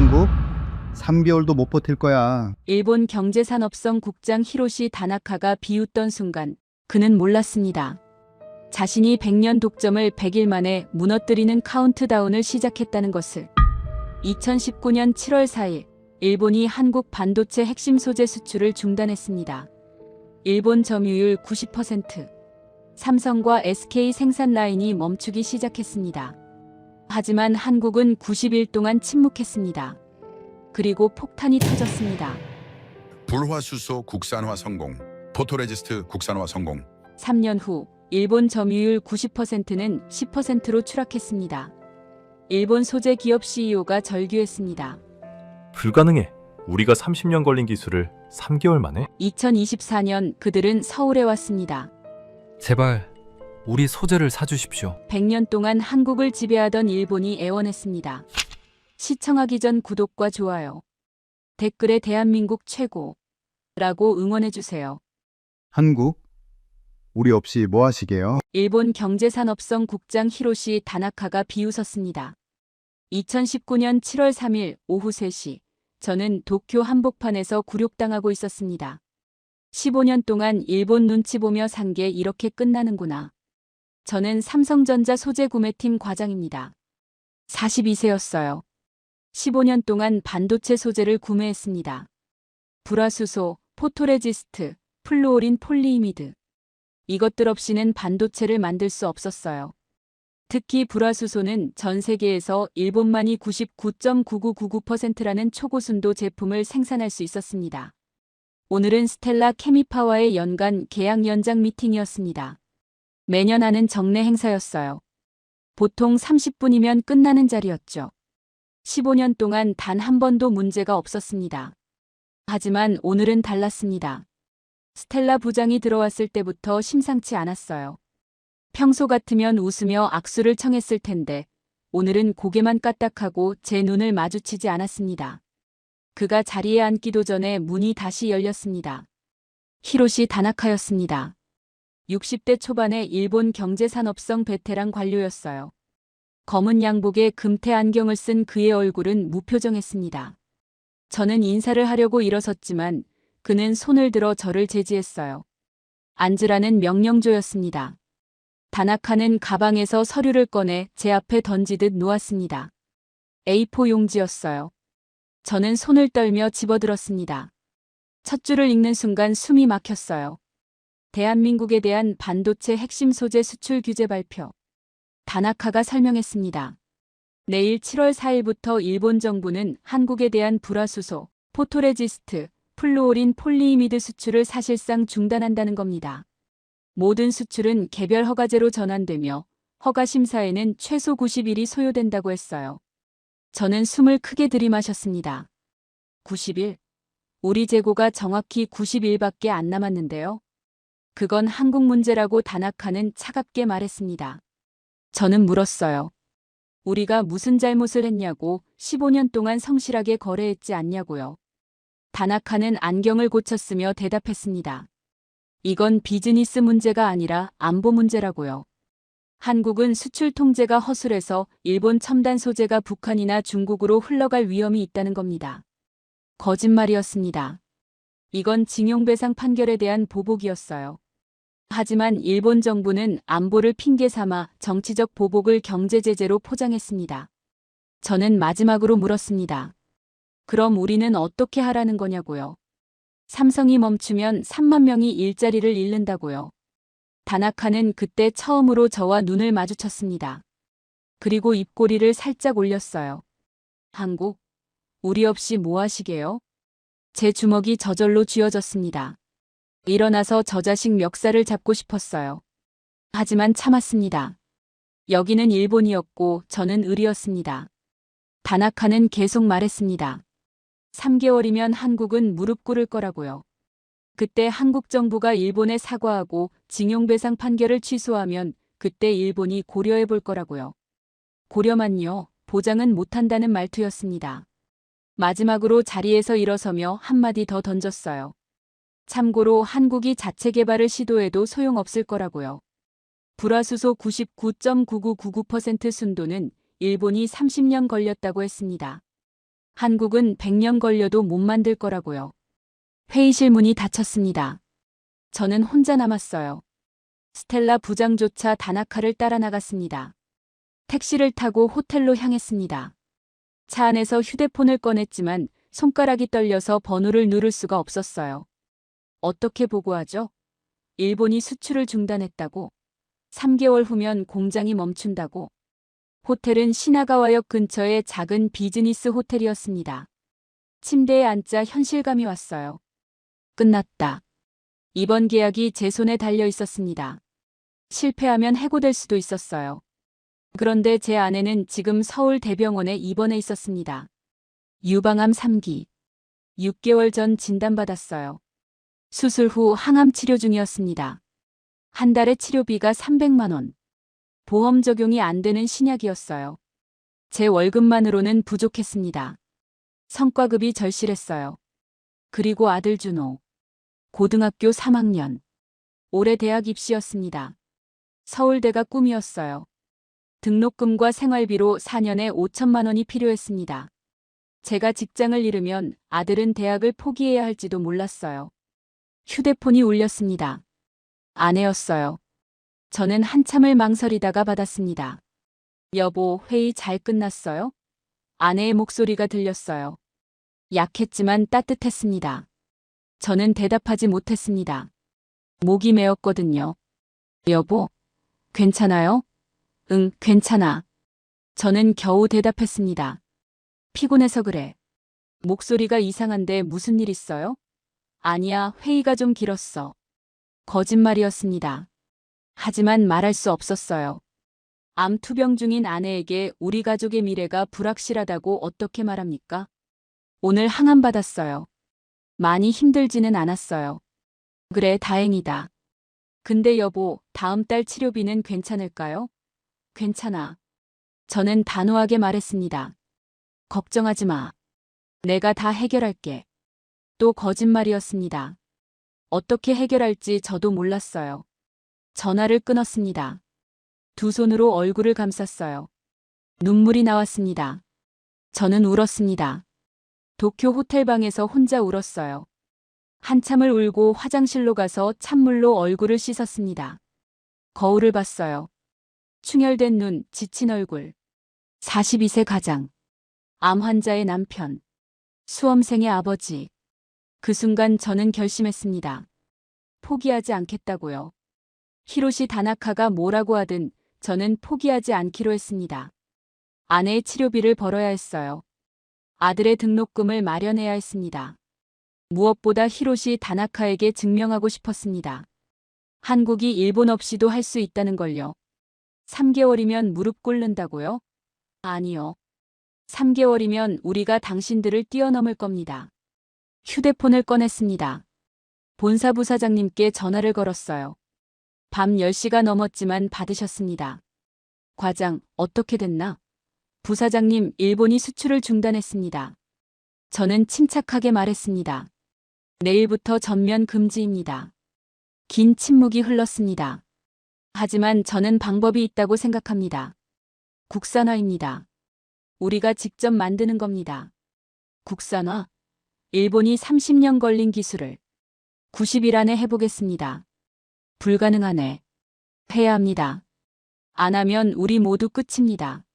한국 3개월도 못 버틸 거야. 일본 경제산업성 국장 히로시 다나카가 비웃던 순간 그는 몰랐습니다. 자신이 100년 독점을 100일 만에 무너뜨리는 카운트다운을 시작했다는 것을. 2019년 7월 4일 일본이 한국 반도체 핵심 소재 수출을 중단했습니다. 일본 점유율 90%, 삼성과 SK 생산 라인이 멈추기 시작했습니다. 하지만 한국은 90일 동안 침묵했습니다. 그리고 폭탄이 터졌습니다. 불화수소 국산화 성공, 포토레지스트 국산화 성공. 3년 후 일본 점유율 90%는 10%로 추락했습니다. 일본 소재 기업 CEO가 절규했습니다. 불가능해. 우리가 30년 걸린 기술을 3개월 만에? 2024년 그들은 서울에 왔습니다. 제발 우리 소재를 사주십시오. 100년 동안 한국을 지배하던 일본이 애원했습니다. 시청하기 전 구독과 좋아요, 댓글에 대한민국 최고라고 응원해주세요. 한국 우리 없이 뭐 하시게요? 일본 경제산업성 국장 히로시 다나카가 비웃었습니다. 2019년 7월 3일 오후 3시 저는 도쿄 한복판에서 굴욕당하고 있었습니다. 15년 동안 일본 눈치 보며 산 게 이렇게 끝나는구나. 저는 삼성전자 소재 구매팀 과장입니다. 42세였어요. 15년 동안 반도체 소재를 구매했습니다. 불화수소, 포토레지스트, 플루오린 폴리이미드. 이것들 없이는 반도체를 만들 수 없었어요. 특히 불화수소는 전 세계에서 일본만이 99.9999%라는 초고순도 제품을 생산할 수 있었습니다. 오늘은 스텔라 케미파와의 연간 계약 연장 미팅이었습니다. 매년 하는 정례 행사였어요. 보통 30분이면 끝나는 자리였죠. 15년 동안 단 한 번도 문제가 없었습니다. 하지만 오늘은 달랐습니다. 스텔라 부장이 들어왔을 때부터 심상치 않았어요. 평소 같으면 웃으며 악수를 청했을 텐데 오늘은 고개만 까딱하고 제 눈을 마주치지 않았습니다. 그가 자리에 앉기도 전에 문이 다시 열렸습니다. 히로시 다나카였습니다. 60대 초반의 일본 경제산업성 베테랑 관료였어요. 검은 양복에 금태 안경을 쓴 그의 얼굴은 무표정했습니다. 저는 인사를 하려고 일어섰지만 그는 손을 들어 저를 제지했어요. 앉으라는 명령조였습니다. 다나카는 가방에서 서류를 꺼내 제 앞에 던지듯 놓았습니다. A4 용지였어요. 저는 손을 떨며 집어들었습니다. 첫 줄을 읽는 순간 숨이 막혔어요. 대한민국에 대한 반도체 핵심 소재 수출 규제 발표. 다나카가 설명했습니다. 내일 7월 4일부터 일본 정부는 한국에 대한 불화수소, 포토레지스트, 플루오린 폴리이미드 수출을 사실상 중단한다는 겁니다. 모든 수출은 개별 허가제로 전환되며 허가 심사에는 최소 90일이 소요된다고 했어요. 저는 숨을 크게 들이마셨습니다. 90일? 우리 재고가 정확히 90일밖에 안 남았는데요. 그건 한국 문제라고 다나카는 차갑게 말했습니다. 저는 물었어요. 우리가 무슨 잘못을 했냐고, 15년 동안 성실하게 거래했지 않냐고요. 다나카는 안경을 고쳤으며 대답했습니다. 이건 비즈니스 문제가 아니라 안보 문제라고요. 한국은 수출 통제가 허술해서 일본 첨단 소재가 북한이나 중국으로 흘러갈 위험이 있다는 겁니다. 거짓말이었습니다. 이건 징용배상 판결에 대한 보복이었어요. 하지만 일본 정부는 안보를 핑계 삼아 정치적 보복을 경제 제재로 포장했습니다. 저는 마지막으로 물었습니다. 그럼 우리는 어떻게 하라는 거냐고요. 삼성이 멈추면 3만 명이 일자리를 잃는다고요. 다나카는 그때 처음으로 저와 눈을 마주쳤습니다. 그리고 입꼬리를 살짝 올렸어요. 한국, 우리 없이 뭐 하시게요? 제 주먹이 저절로 쥐어졌습니다. 일어나서 저 자식 멱살을 잡고 싶었어요. 하지만 참았습니다. 여기는 일본이었고 저는 을이었습니다. 다나카는 계속 말했습니다. 3개월이면 한국은 무릎 꿇을 거라고요. 그때 한국 정부가 일본에 사과하고 징용배상 판결을 취소하면 그때 일본이 고려해 볼 거라고요. 고려만요, 보장은 못한다는 말투였습니다. 마지막으로 자리에서 일어서며 한마디 더 던졌어요. 참고로 한국이 자체 개발을 시도해도 소용없을 거라고요. 불화수소 99.9999% 순도는 일본이 30년 걸렸다고 했습니다. 한국은 100년 걸려도 못 만들 거라고요. 회의실 문이 닫혔습니다. 저는 혼자 남았어요. 스텔라 부장조차 다나카를 따라 나갔습니다. 택시를 타고 호텔로 향했습니다. 차 안에서 휴대폰을 꺼냈지만 손가락이 떨려서 번호를 누를 수가 없었어요. 어떻게 보고하죠? 일본이 수출을 중단했다고. 3개월 후면 공장이 멈춘다고. 호텔은 시나가와역 근처의 작은 비즈니스 호텔이었습니다. 침대에 앉자 현실감이 왔어요. 끝났다. 이번 계약이 제 손에 달려 있었습니다. 실패하면 해고될 수도 있었어요. 그런데 제 아내는 지금 서울 대병원에 입원해 있었습니다. 유방암 3기. 6개월 전 진단받았어요. 수술 후 항암 치료 중이었습니다. 한 달에 치료비가 300만 원. 보험 적용이 안 되는 신약이었어요. 제 월급만으로는 부족했습니다. 성과급이 절실했어요. 그리고 아들 준호. 고등학교 3학년. 올해 대학 입시였습니다. 서울대가 꿈이었어요. 등록금과 생활비로 4년에 5천만 원이 필요했습니다. 제가 직장을 잃으면 아들은 대학을 포기해야 할지도 몰랐어요. 휴대폰이 울렸습니다. 아내였어요. 저는 한참을 망설이다가 받았습니다. 여보, 회의 잘 끝났어요? 아내의 목소리가 들렸어요. 약했지만 따뜻했습니다. 저는 대답하지 못했습니다. 목이 메었거든요. 여보, 괜찮아요? 응, 괜찮아. 저는 겨우 대답했습니다. 피곤해서 그래. 목소리가 이상한데 무슨 일 있어요? 아니야, 회의가 좀 길었어. 거짓말이었습니다. 하지만 말할 수 없었어요. 암 투병 중인 아내에게 우리 가족의 미래가 불확실하다고 어떻게 말합니까? 오늘 항암 받았어요. 많이 힘들지는 않았어요. 그래, 다행이다. 근데 여보, 다음 달 치료비는 괜찮을까요? 괜찮아. 저는 단호하게 말했습니다. 걱정하지 마. 내가 다 해결할게. 또 거짓말이었습니다. 어떻게 해결할지 저도 몰랐어요. 전화를 끊었습니다. 두 손으로 얼굴을 감쌌어요. 눈물이 나왔습니다. 저는 울었습니다. 도쿄 호텔방에서 혼자 울었어요. 한참을 울고 화장실로 가서 찬물로 얼굴을 씻었습니다. 거울을 봤어요. 충혈된 눈, 지친 얼굴. 42세 가장. 암 환자의 남편. 수험생의 아버지. 그 순간 저는 결심했습니다. 포기하지 않겠다고요. 히로시 다나카가 뭐라고 하든 저는 포기하지 않기로 했습니다. 아내의 치료비를 벌어야 했어요. 아들의 등록금을 마련해야 했습니다. 무엇보다 히로시 다나카에게 증명하고 싶었습니다. 한국이 일본 없이도 할 수 있다는 걸요. 3개월이면 무릎 꿇는다고요? 아니요. 3개월이면 우리가 당신들을 뛰어넘을 겁니다. 휴대폰을 꺼냈습니다. 본사 부사장님께 전화를 걸었어요. 밤 10시가 넘었지만 받으셨습니다. 과장, 어떻게 됐나? 부사장님, 일본이 수출을 중단했습니다. 저는 침착하게 말했습니다. 내일부터 전면 금지입니다. 긴 침묵이 흘렀습니다. 하지만 저는 방법이 있다고 생각합니다. 국산화입니다. 우리가 직접 만드는 겁니다. 국산화? 일본이 30년 걸린 기술을 90일 안에 해보겠습니다. 불가능하네. 해야 합니다. 안 하면 우리 모두 끝입니다.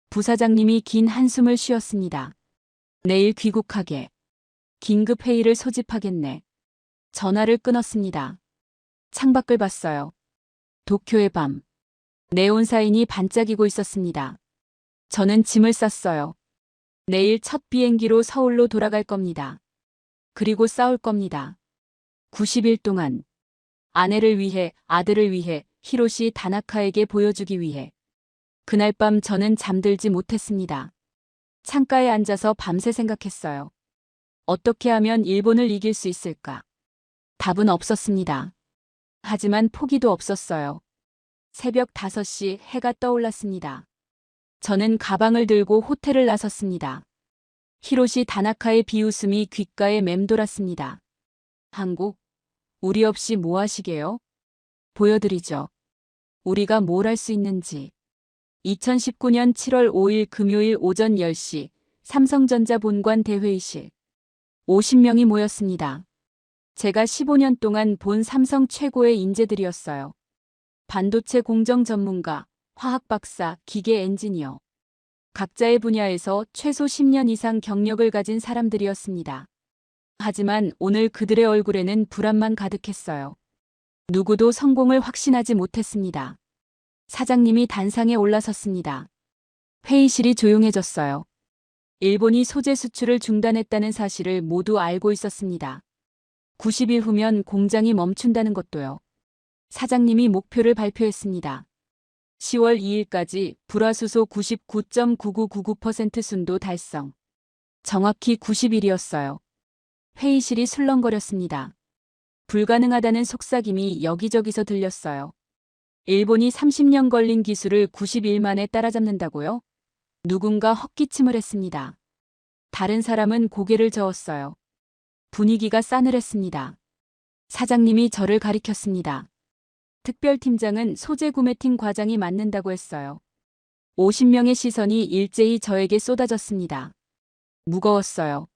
부사장님이 긴 한숨을 쉬었습니다. 내일 귀국하게. 긴급 회의를 소집하겠네. 전화를 끊었습니다. 창밖을 봤어요. 도쿄의 밤. 네온사인이 반짝이고 있었습니다. 저는 짐을 쌌어요. 내일 첫 비행기로 서울로 돌아갈 겁니다. 그리고 싸울 겁니다. 90일 동안. 아내를 위해, 아들을 위해, 히로시 다나카에게 보여주기 위해. 그날 밤 저는 잠들지 못했습니다. 창가에 앉아서 밤새 생각했어요. 어떻게 하면 일본을 이길 수 있을까? 답은 없었습니다. 하지만 포기도 없었어요. 새벽 5시 해가 떠올랐습니다. 저는 가방을 들고 호텔을 나섰습니다. 히로시 다나카의 비웃음이 귓가에 맴돌았습니다. 한국, 우리 없이 뭐 하시게요? 보여드리죠. 우리가 뭘 할 수 있는지. 2019년 7월 5일 금요일 오전 10시, 삼성전자 본관 대회의실. 50명이 모였습니다. 제가 15년 동안 본 삼성 최고의 인재들이었어요. 반도체 공정 전문가, 화학 박사, 기계 엔지니어. 각자의 분야에서 최소 10년 이상 경력을 가진 사람들이었습니다. 하지만 오늘 그들의 얼굴에는 불안만 가득했어요. 누구도 성공을 확신하지 못했습니다. 사장님이 단상에 올라섰습니다. 회의실이 조용해졌어요. 일본이 소재 수출을 중단했다는 사실을 모두 알고 있었습니다. 90일 후면 공장이 멈춘다는 것도요. 사장님이 목표를 발표했습니다. 10월 2일까지 불화수소 99.9999% 순도 달성. 정확히 90일이었어요. 회의실이 술렁거렸습니다. 불가능하다는 속삭임이 여기저기서 들렸어요. 일본이 30년 걸린 기술을 90일 만에 따라잡는다고요? 누군가 헛기침을 했습니다. 다른 사람은 고개를 저었어요. 분위기가 싸늘했습니다. 사장님이 저를 가리켰습니다. 특별팀장은 소재 구매팀 과장이 맡는다고 했어요. 50명의 시선이 일제히 저에게 쏟아졌습니다. 무거웠어요.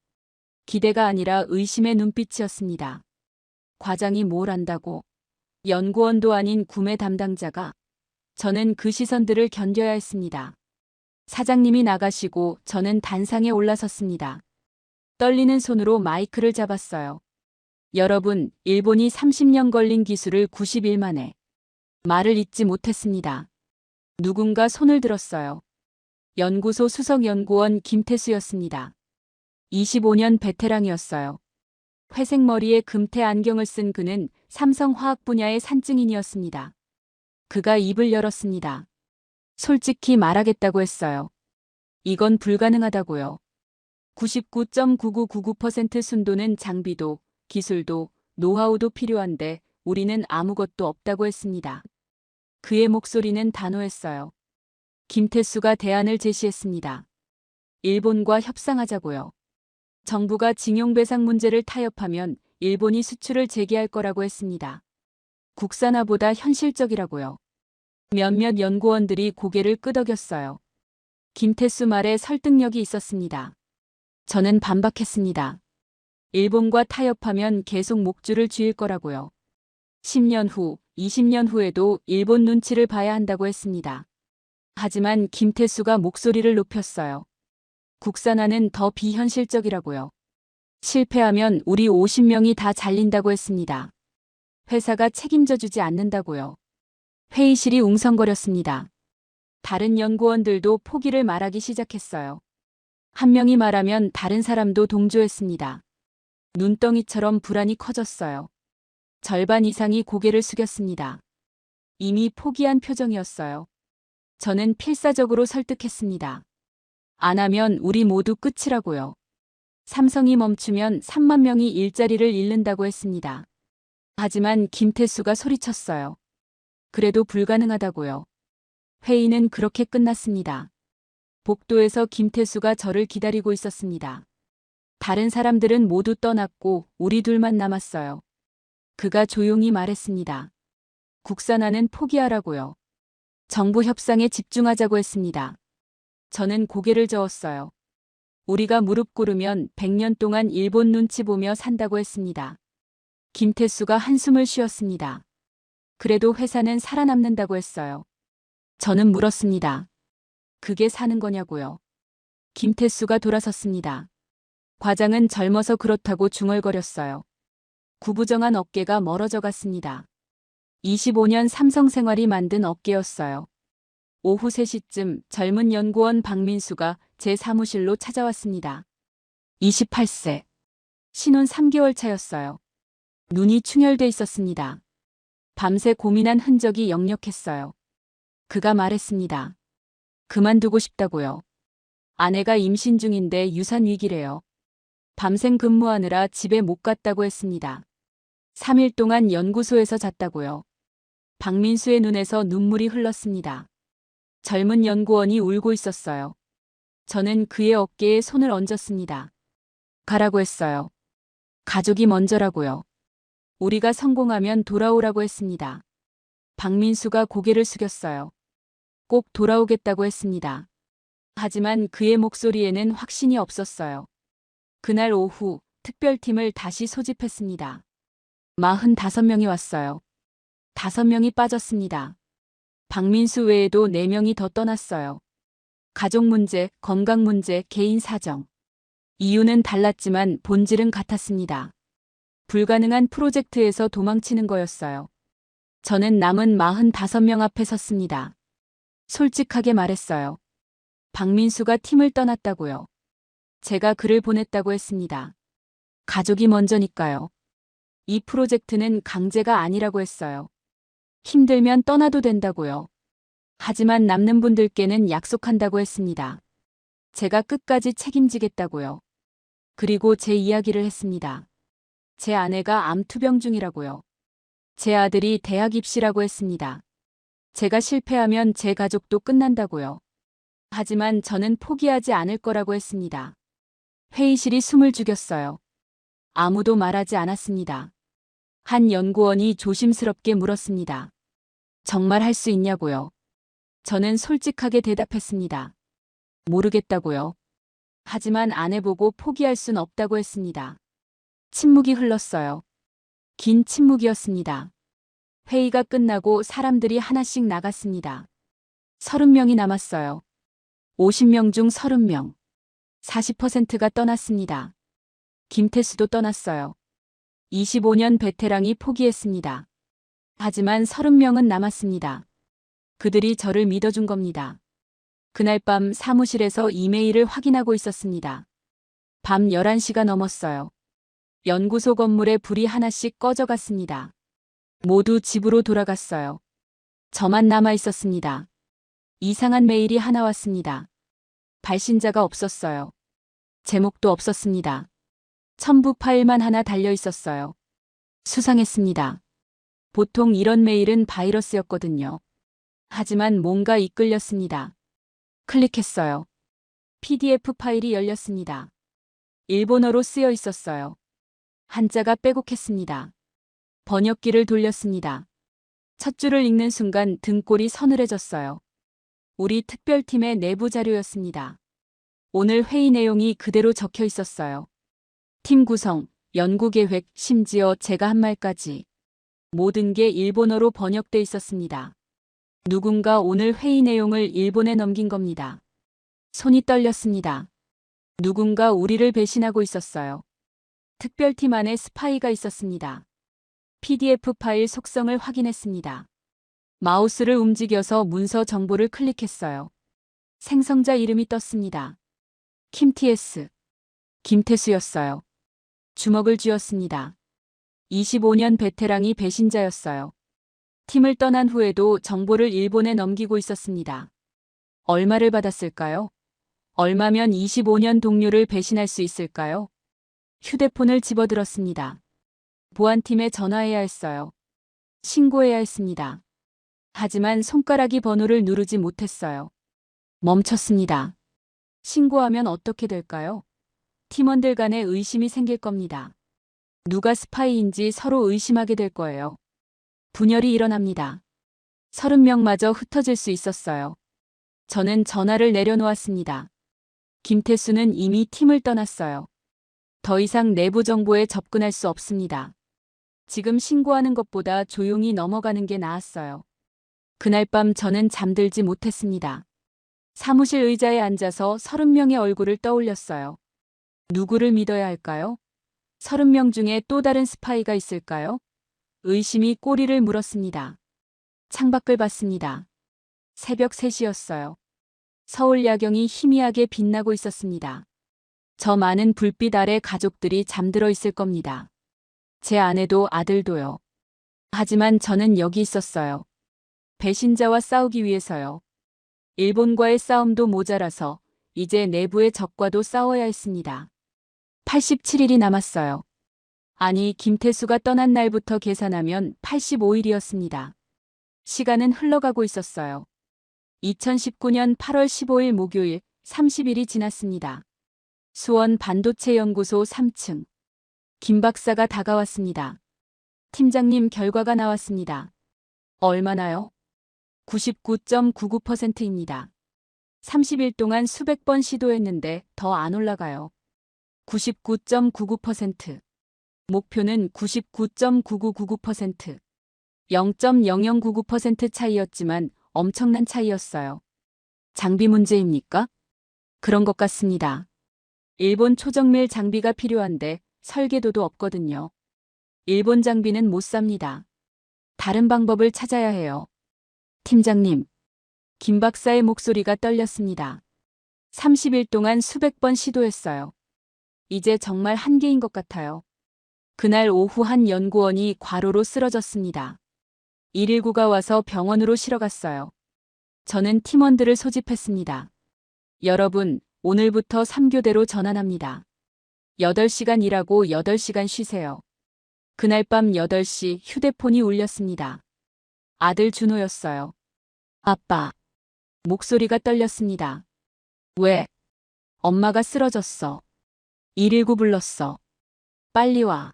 기대가 아니라 의심의 눈빛이었습니다. 과장이 뭘 안다고? 연구원도 아닌 구매 담당자가. 저는 그 시선들을 견뎌야 했습니다. 사장님이 나가시고 저는 단상에 올라섰습니다. 떨리는 손으로 마이크를 잡았어요. 여러분, 일본이 30년 걸린 기술을 90일 만에. 말을 잇지 못했습니다. 누군가 손을 들었어요. 연구소 수석연구원 김태수였습니다. 25년 베테랑이었어요. 회색 머리에 금태 안경을 쓴 그는 삼성화학 분야의 산증인이었습니다. 그가 입을 열었습니다. 솔직히 말하겠다고 했어요. 이건 불가능하다고요. 99.9999% 순도는 장비도, 기술도, 노하우도 필요한데 우리는 아무것도 없다고 했습니다. 그의 목소리는 단호했어요. 김태수가 대안을 제시했습니다. 일본과 협상하자고요. 정부가 징용배상 문제를 타협하면 일본이 수출을 재개할 거라고 했습니다. 국산화보다 현실적이라고요. 몇몇 연구원들이 고개를 끄덕였어요. 김태수 말에 설득력이 있었습니다. 저는 반박했습니다. 일본과 타협하면 계속 목줄을 쥐을 거라고요. 10년 후, 20년 후에도 일본 눈치를 봐야 한다고 했습니다. 하지만 김태수가 목소리를 높였어요. 국산화는 더 비현실적이라고요. 실패하면 우리 50명이 다 잘린다고 했습니다. 회사가 책임져 주지 않는다고요. 회의실이 웅성거렸습니다. 다른 연구원들도 포기를 말하기 시작했어요. 한 명이 말하면 다른 사람도 동조했습니다. 눈덩이처럼 불안이 커졌어요. 절반 이상이 고개를 숙였습니다. 이미 포기한 표정이었어요. 저는 필사적으로 설득했습니다. 안 하면 우리 모두 끝이라고요. 삼성이 멈추면 3만 명이 일자리를 잃는다고 했습니다. 하지만 김태수가 소리쳤어요. 그래도 불가능하다고요. 회의는 그렇게 끝났습니다. 복도에서 김태수가 저를 기다리고 있었습니다. 다른 사람들은 모두 떠났고 우리 둘만 남았어요. 그가 조용히 말했습니다. 국산화는 포기하라고요. 정부 협상에 집중하자고 했습니다. 저는 고개를 저었어요. 우리가 무릎 꿇으면 100년 동안 일본 눈치 보며 산다고 했습니다. 김태수가 한숨을 쉬었습니다. 그래도 회사는 살아남는다고 했어요. 저는 물었습니다. 그게 사는 거냐고요. 김태수가 돌아섰습니다. 과장은 젊어서 그렇다고 중얼거렸어요. 구부정한 어깨가 멀어져 갔습니다. 25년 삼성 생활이 만든 어깨였어요. 오후 3시쯤 젊은 연구원 박민수가 제 사무실로 찾아왔습니다. 28세. 신혼 3개월 차였어요. 눈이 충혈돼 있었습니다. 밤새 고민한 흔적이 역력했어요. 그가 말했습니다. 그만두고 싶다고요. 아내가 임신 중인데 유산 위기래요. 밤샘 근무하느라 집에 못 갔다고 했습니다. 3일 동안 연구소에서 잤다고요. 박민수의 눈에서 눈물이 흘렀습니다. 젊은 연구원이 울고 있었어요. 저는 그의 어깨에 손을 얹었습니다. 가라고 했어요. 가족이 먼저라고요. 우리가 성공하면 돌아오라고 했습니다. 박민수가 고개를 숙였어요. 꼭 돌아오겠다고 했습니다. 하지만 그의 목소리에는 확신이 없었어요. 그날 오후 특별팀을 다시 소집했습니다. 45명이 왔어요. 5명이 빠졌습니다. 박민수 외에도 4명이 더 떠났어요. 가족 문제, 건강 문제, 개인 사정. 이유는 달랐지만 본질은 같았습니다. 불가능한 프로젝트에서 도망치는 거였어요. 저는 남은 45명 앞에 섰습니다. 솔직하게 말했어요. 박민수가 팀을 떠났다고요. 제가 그를 보냈다고 했습니다. 가족이 먼저니까요. 이 프로젝트는 강제가 아니라고 했어요. 힘들면 떠나도 된다고요. 하지만 남는 분들께는 약속한다고 했습니다. 제가 끝까지 책임지겠다고요. 그리고 제 이야기를 했습니다. 제 아내가 암투병 중이라고요. 제 아들이 대학 입시라고 했습니다. 제가 실패하면 제 가족도 끝난다고요. 하지만 저는 포기하지 않을 거라고 했습니다. 회의실이 숨을 죽였어요. 아무도 말하지 않았습니다. 한 연구원이 조심스럽게 물었습니다. 정말 할 수 있냐고요? 저는 솔직하게 대답했습니다. 모르겠다고요. 하지만 안 해보고 포기할 순 없다고 했습니다. 침묵이 흘렀어요. 긴 침묵이었습니다. 회의가 끝나고 사람들이 하나씩 나갔습니다. 30명이 남았어요. 50명 중 30명. 40%가 떠났습니다. 김태수도 떠났어요. 25년 베테랑이 포기했습니다. 하지만 30명은 남았습니다. 그들이 저를 믿어준 겁니다. 그날 밤 사무실에서 이메일을 확인하고 있었습니다. 밤 11시가 넘었어요. 연구소 건물에 불이 하나씩 꺼져갔습니다. 모두 집으로 돌아갔어요. 저만 남아 있었습니다. 이상한 메일이 하나 왔습니다. 발신자가 없었어요. 제목도 없었습니다. 첨부 파일만 하나 달려 있었어요. 수상했습니다. 보통 이런 메일은 바이러스였거든요. 하지만 뭔가 이끌렸습니다. 클릭했어요. PDF 파일이 열렸습니다. 일본어로 쓰여 있었어요. 한자가 빼곡했습니다. 번역기를 돌렸습니다. 첫 줄을 읽는 순간 등골이 서늘해졌어요. 우리 특별팀의 내부 자료였습니다. 오늘 회의 내용이 그대로 적혀 있었어요. 팀 구성, 연구 계획, 심지어 제가 한 말까지. 모든 게 일본어로 번역돼 있었습니다. 누군가 오늘 회의 내용을 일본에 넘긴 겁니다. 손이 떨렸습니다. 누군가 우리를 배신하고 있었어요. 특별팀 안에 스파이가 있었습니다. PDF 파일 속성을 확인했습니다. 마우스를 움직여서 문서 정보를 클릭했어요. 생성자 이름이 떴습니다. 김TS. 김태수였어요. 주먹을 쥐었습니다. 25년 베테랑이 배신자였어요. 팀을 떠난 후에도 정보를 일본에 넘기고 있었습니다. 얼마를 받았을까요? 얼마면 25년 동료를 배신할 수 있을까요? 휴대폰을 집어들었습니다. 보안팀에 전화해야 했어요. 신고해야 했습니다. 하지만 손가락이 번호를 누르지 못했어요. 멈췄습니다. 신고하면 어떻게 될까요? 팀원들 간에 의심이 생길 겁니다. 누가 스파이인지 서로 의심하게 될 거예요. 분열이 일어납니다. 30명마저 흩어질 수 있었어요. 저는 전화를 내려놓았습니다. 김태수는 이미 팀을 떠났어요. 더 이상 내부 정보에 접근할 수 없습니다. 지금 신고하는 것보다 조용히 넘어가는 게 나았어요. 그날 밤 저는 잠들지 못했습니다. 사무실 의자에 앉아서 30명의 얼굴을 떠올렸어요. 누구를 믿어야 할까요? 30명 중에 또 다른 스파이가 있을까요? 의심이 꼬리를 물었습니다. 창밖을 봤습니다. 새벽 3시였어요. 서울 야경이 희미하게 빛나고 있었습니다. 저 많은 불빛 아래 가족들이 잠들어 있을 겁니다. 제 아내도 아들도요. 하지만 저는 여기 있었어요. 배신자와 싸우기 위해서요. 일본과의 싸움도 모자라서 이제 내부의 적과도 싸워야 했습니다. 87일이 남았어요. 아니, 김태수가 떠난 날부터 계산하면 85일이었습니다. 시간은 흘러가고 있었어요. 2019년 8월 15일 목요일 30일이 지났습니다. 수원 반도체 연구소 3층. 김 박사가 다가왔습니다. 팀장님, 결과가 나왔습니다. 얼마나요? 99.99%입니다. 30일 동안 수백 번 시도했는데 더 안 올라가요. 99.99%. 목표는 99.9999%. 0.0099% 차이였지만 엄청난 차이였어요. 장비 문제입니까? 그런 것 같습니다. 일본 초정밀 장비가 필요한데 설계도도 없거든요. 일본 장비는 못 삽니다. 다른 방법을 찾아야 해요. 팀장님. 김 박사의 목소리가 떨렸습니다. 30일 동안 수백 번 시도했어요. 이제 정말 한계인 것 같아요. 그날 오후 한 연구원이 과로로 쓰러졌습니다. 119가 와서 병원으로 실어갔어요. 저는 팀원들을 소집했습니다. 여러분, 오늘부터 3교대로 전환합니다. 8시간 일하고 8시간 쉬세요. 그날 밤 8시 휴대폰이 울렸습니다. 아들 준호였어요. 아빠. 목소리가 떨렸습니다. 왜? 엄마가 쓰러졌어. 119 불렀어. 빨리 와.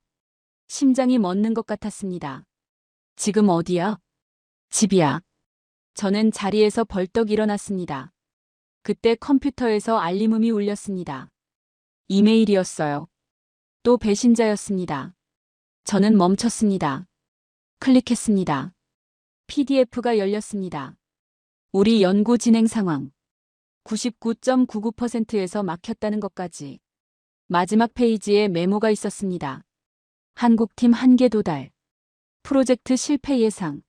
심장이 멎는 것 같았습니다. 지금 어디야? 집이야. 저는 자리에서 벌떡 일어났습니다. 그때 컴퓨터에서 알림음이 울렸습니다. 이메일이었어요. 또 배신자였습니다. 저는 멈췄습니다. 클릭했습니다. PDF가 열렸습니다. 우리 연구 진행 상황. 99.99%에서 막혔다는 것까지. 마지막 페이지에 메모가 있었습니다. 한국팀 한계 도달. 프로젝트 실패 예상.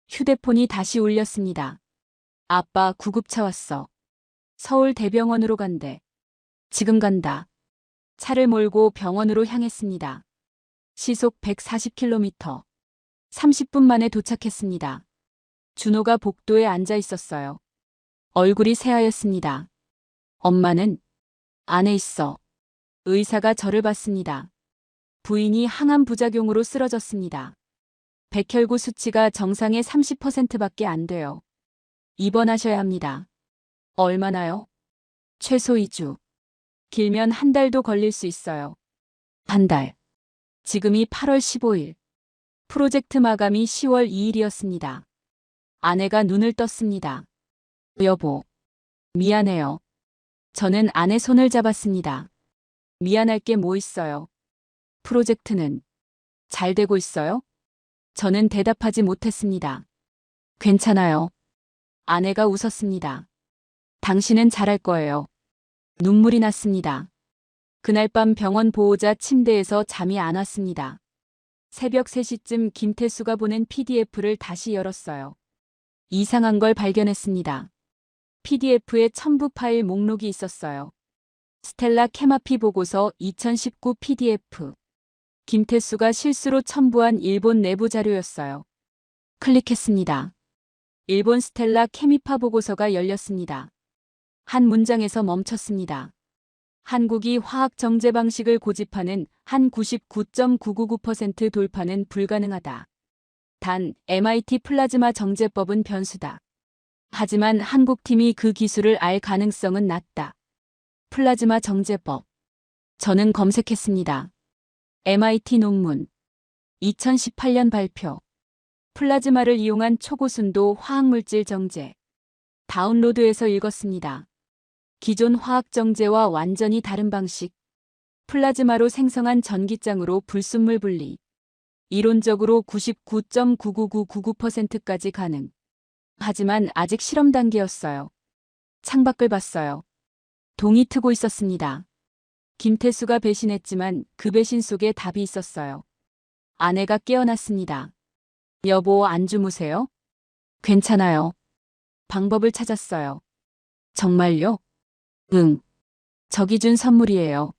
휴대폰이 다시 울렸습니다. 아빠 구급차 왔어. 서울 대병원으로 간대. 지금 간다. 차를 몰고 병원으로 향했습니다. 시속 140km. 30분 만에 도착했습니다. 준호가 복도에 앉아 있었어요. 얼굴이 새하였습니다. 엄마는 안에 있어. 의사가 저를 봤습니다. 부인이 항암 부작용으로 쓰러졌습니다. 백혈구 수치가 정상의 30%밖에 안 돼요. 입원하셔야 합니다. 얼마나요? 최소 2주. 길면 한 달도 걸릴 수 있어요. 한 달. 지금이 8월 15일. 프로젝트 마감이 10월 2일이었습니다. 아내가 눈을 떴습니다. 여보. 미안해요. 저는 아내 손을 잡았습니다. 미안할 게 뭐 있어요? 프로젝트는 잘 되고 있어요? 저는 대답하지 못했습니다. 괜찮아요. 아내가 웃었습니다. 당신은 잘할 거예요. 눈물이 났습니다. 그날 밤 병원 보호자 침대에서 잠이 안 왔습니다. 새벽 3시쯤 김태수가 보낸 PDF를 다시 열었어요. 이상한 걸 발견했습니다. PDF에 첨부 파일 목록이 있었어요. 스텔라 케마피 보고서 2019 PDF. 김태수가 실수로 첨부한 일본 내부 자료였어요. 클릭했습니다. 일본 스텔라 케미파 보고서가 열렸습니다. 한 문장에서 멈췄습니다. 한국이 화학 정제 방식을 고집하는 한 99.999% 돌파는 불가능하다. 단, MIT 플라즈마 정제법은 변수다. 하지만 한국팀이 그 기술을 알 가능성은 낮다. 플라즈마 정제법. 저는 검색했습니다. MIT 논문. 2018년 발표. 플라즈마를 이용한 초고순도 화학물질 정제. 다운로드에서 읽었습니다. 기존 화학 정제와 완전히 다른 방식. 플라즈마로 생성한 전기장으로 불순물 분리. 이론적으로 99.99999%까지 가능. 하지만 아직 실험 단계였어요. 창밖을 봤어요. 동이 트고 있었습니다. 김태수가 배신했지만 그 배신 속에 답이 있었어요. 아내가 깨어났습니다. 여보, 안 주무세요? 괜찮아요. 방법을 찾았어요. 정말요? 응. 저기 준 선물이에요.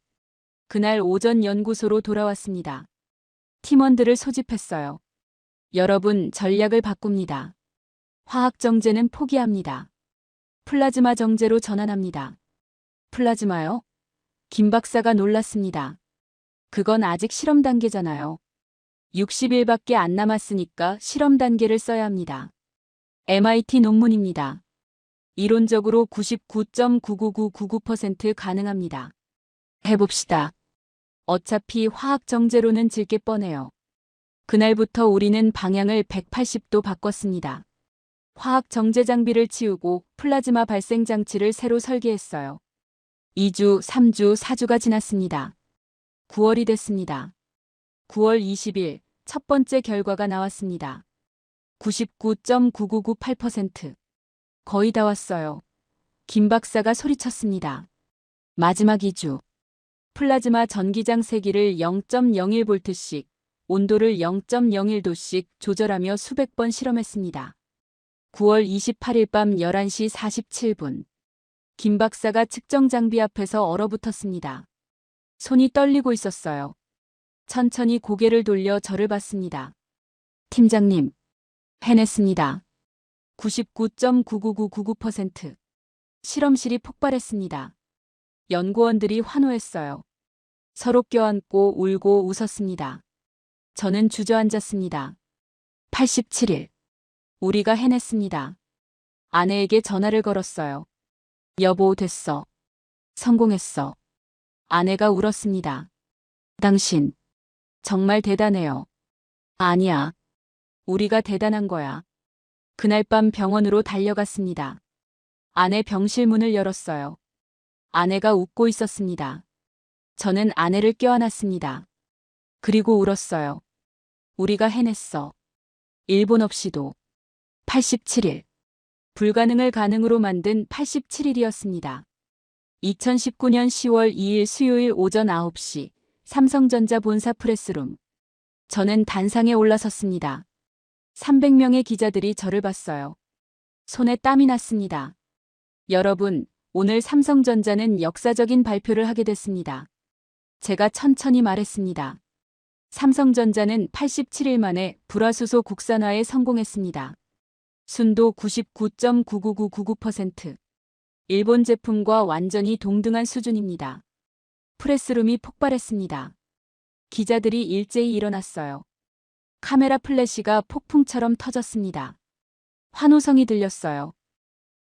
그날 오전 연구소로 돌아왔습니다. 팀원들을 소집했어요. 여러분, 전략을 바꿉니다. 화학 정제는 포기합니다. 플라즈마 정제로 전환합니다. 플라즈마요? 김 박사가 놀랐습니다. 그건 아직 실험 단계잖아요. 60일밖에 안 남았으니까 실험 단계를 써야 합니다. MIT 논문입니다. 이론적으로 99.99999% 가능합니다. 해봅시다. 어차피 화학 정제로는 질 게 뻔해요. 그날부터 우리는 방향을 180도 바꿨습니다. 화학 정제 장비를 치우고 플라즈마 발생 장치를 새로 설계했어요. 2주, 3주, 4주가 지났습니다. 9월이 됐습니다. 9월 20일 첫 번째 결과가 나왔습니다. 99.9998%. 거의 다 왔어요. 김 박사가 소리쳤습니다. 마지막 2주. 플라즈마 전기장 세기를 0.01V씩, 온도를 0.01도씩 조절하며 수백 번 실험했습니다. 9월 28일 밤 11시 47분. 김 박사가 측정 장비 앞에서 얼어붙었습니다. 손이 떨리고 있었어요. 천천히 고개를 돌려 저를 봤습니다. 팀장님, 해냈습니다. 99.99999%. 실험실이 폭발했습니다. 연구원들이 환호했어요. 서로 껴안고 울고 웃었습니다. 저는 주저앉았습니다. 87일. 우리가 해냈습니다. 아내에게 전화를 걸었어요. 여보, 됐어. 성공했어. 아내가 울었습니다. 당신, 정말 대단해요. 아니야. 우리가 대단한 거야. 그날 밤 병원으로 달려갔습니다. 아내 병실 문을 열었어요. 아내가 웃고 있었습니다. 저는 아내를 껴안았습니다. 그리고 울었어요. 우리가 해냈어. 일본 없이도. 87일. 불가능을 가능으로 만든 87일이었습니다. 2019년 10월 2일 수요일 오전 9시 삼성전자 본사 프레스룸. 저는 단상에 올라섰습니다. 300명의 기자들이 저를 봤어요. 손에 땀이 났습니다. 여러분, 오늘 삼성전자는 역사적인 발표를 하게 됐습니다. 제가 천천히 말했습니다. 삼성전자는 87일 만에 불화수소 국산화에 성공했습니다. 순도 99.99999%. 일본 제품과 완전히 동등한 수준입니다. 프레스룸이 폭발했습니다. 기자들이 일제히 일어났어요. 카메라 플래시가 폭풍처럼 터졌습니다. 환호성이 들렸어요.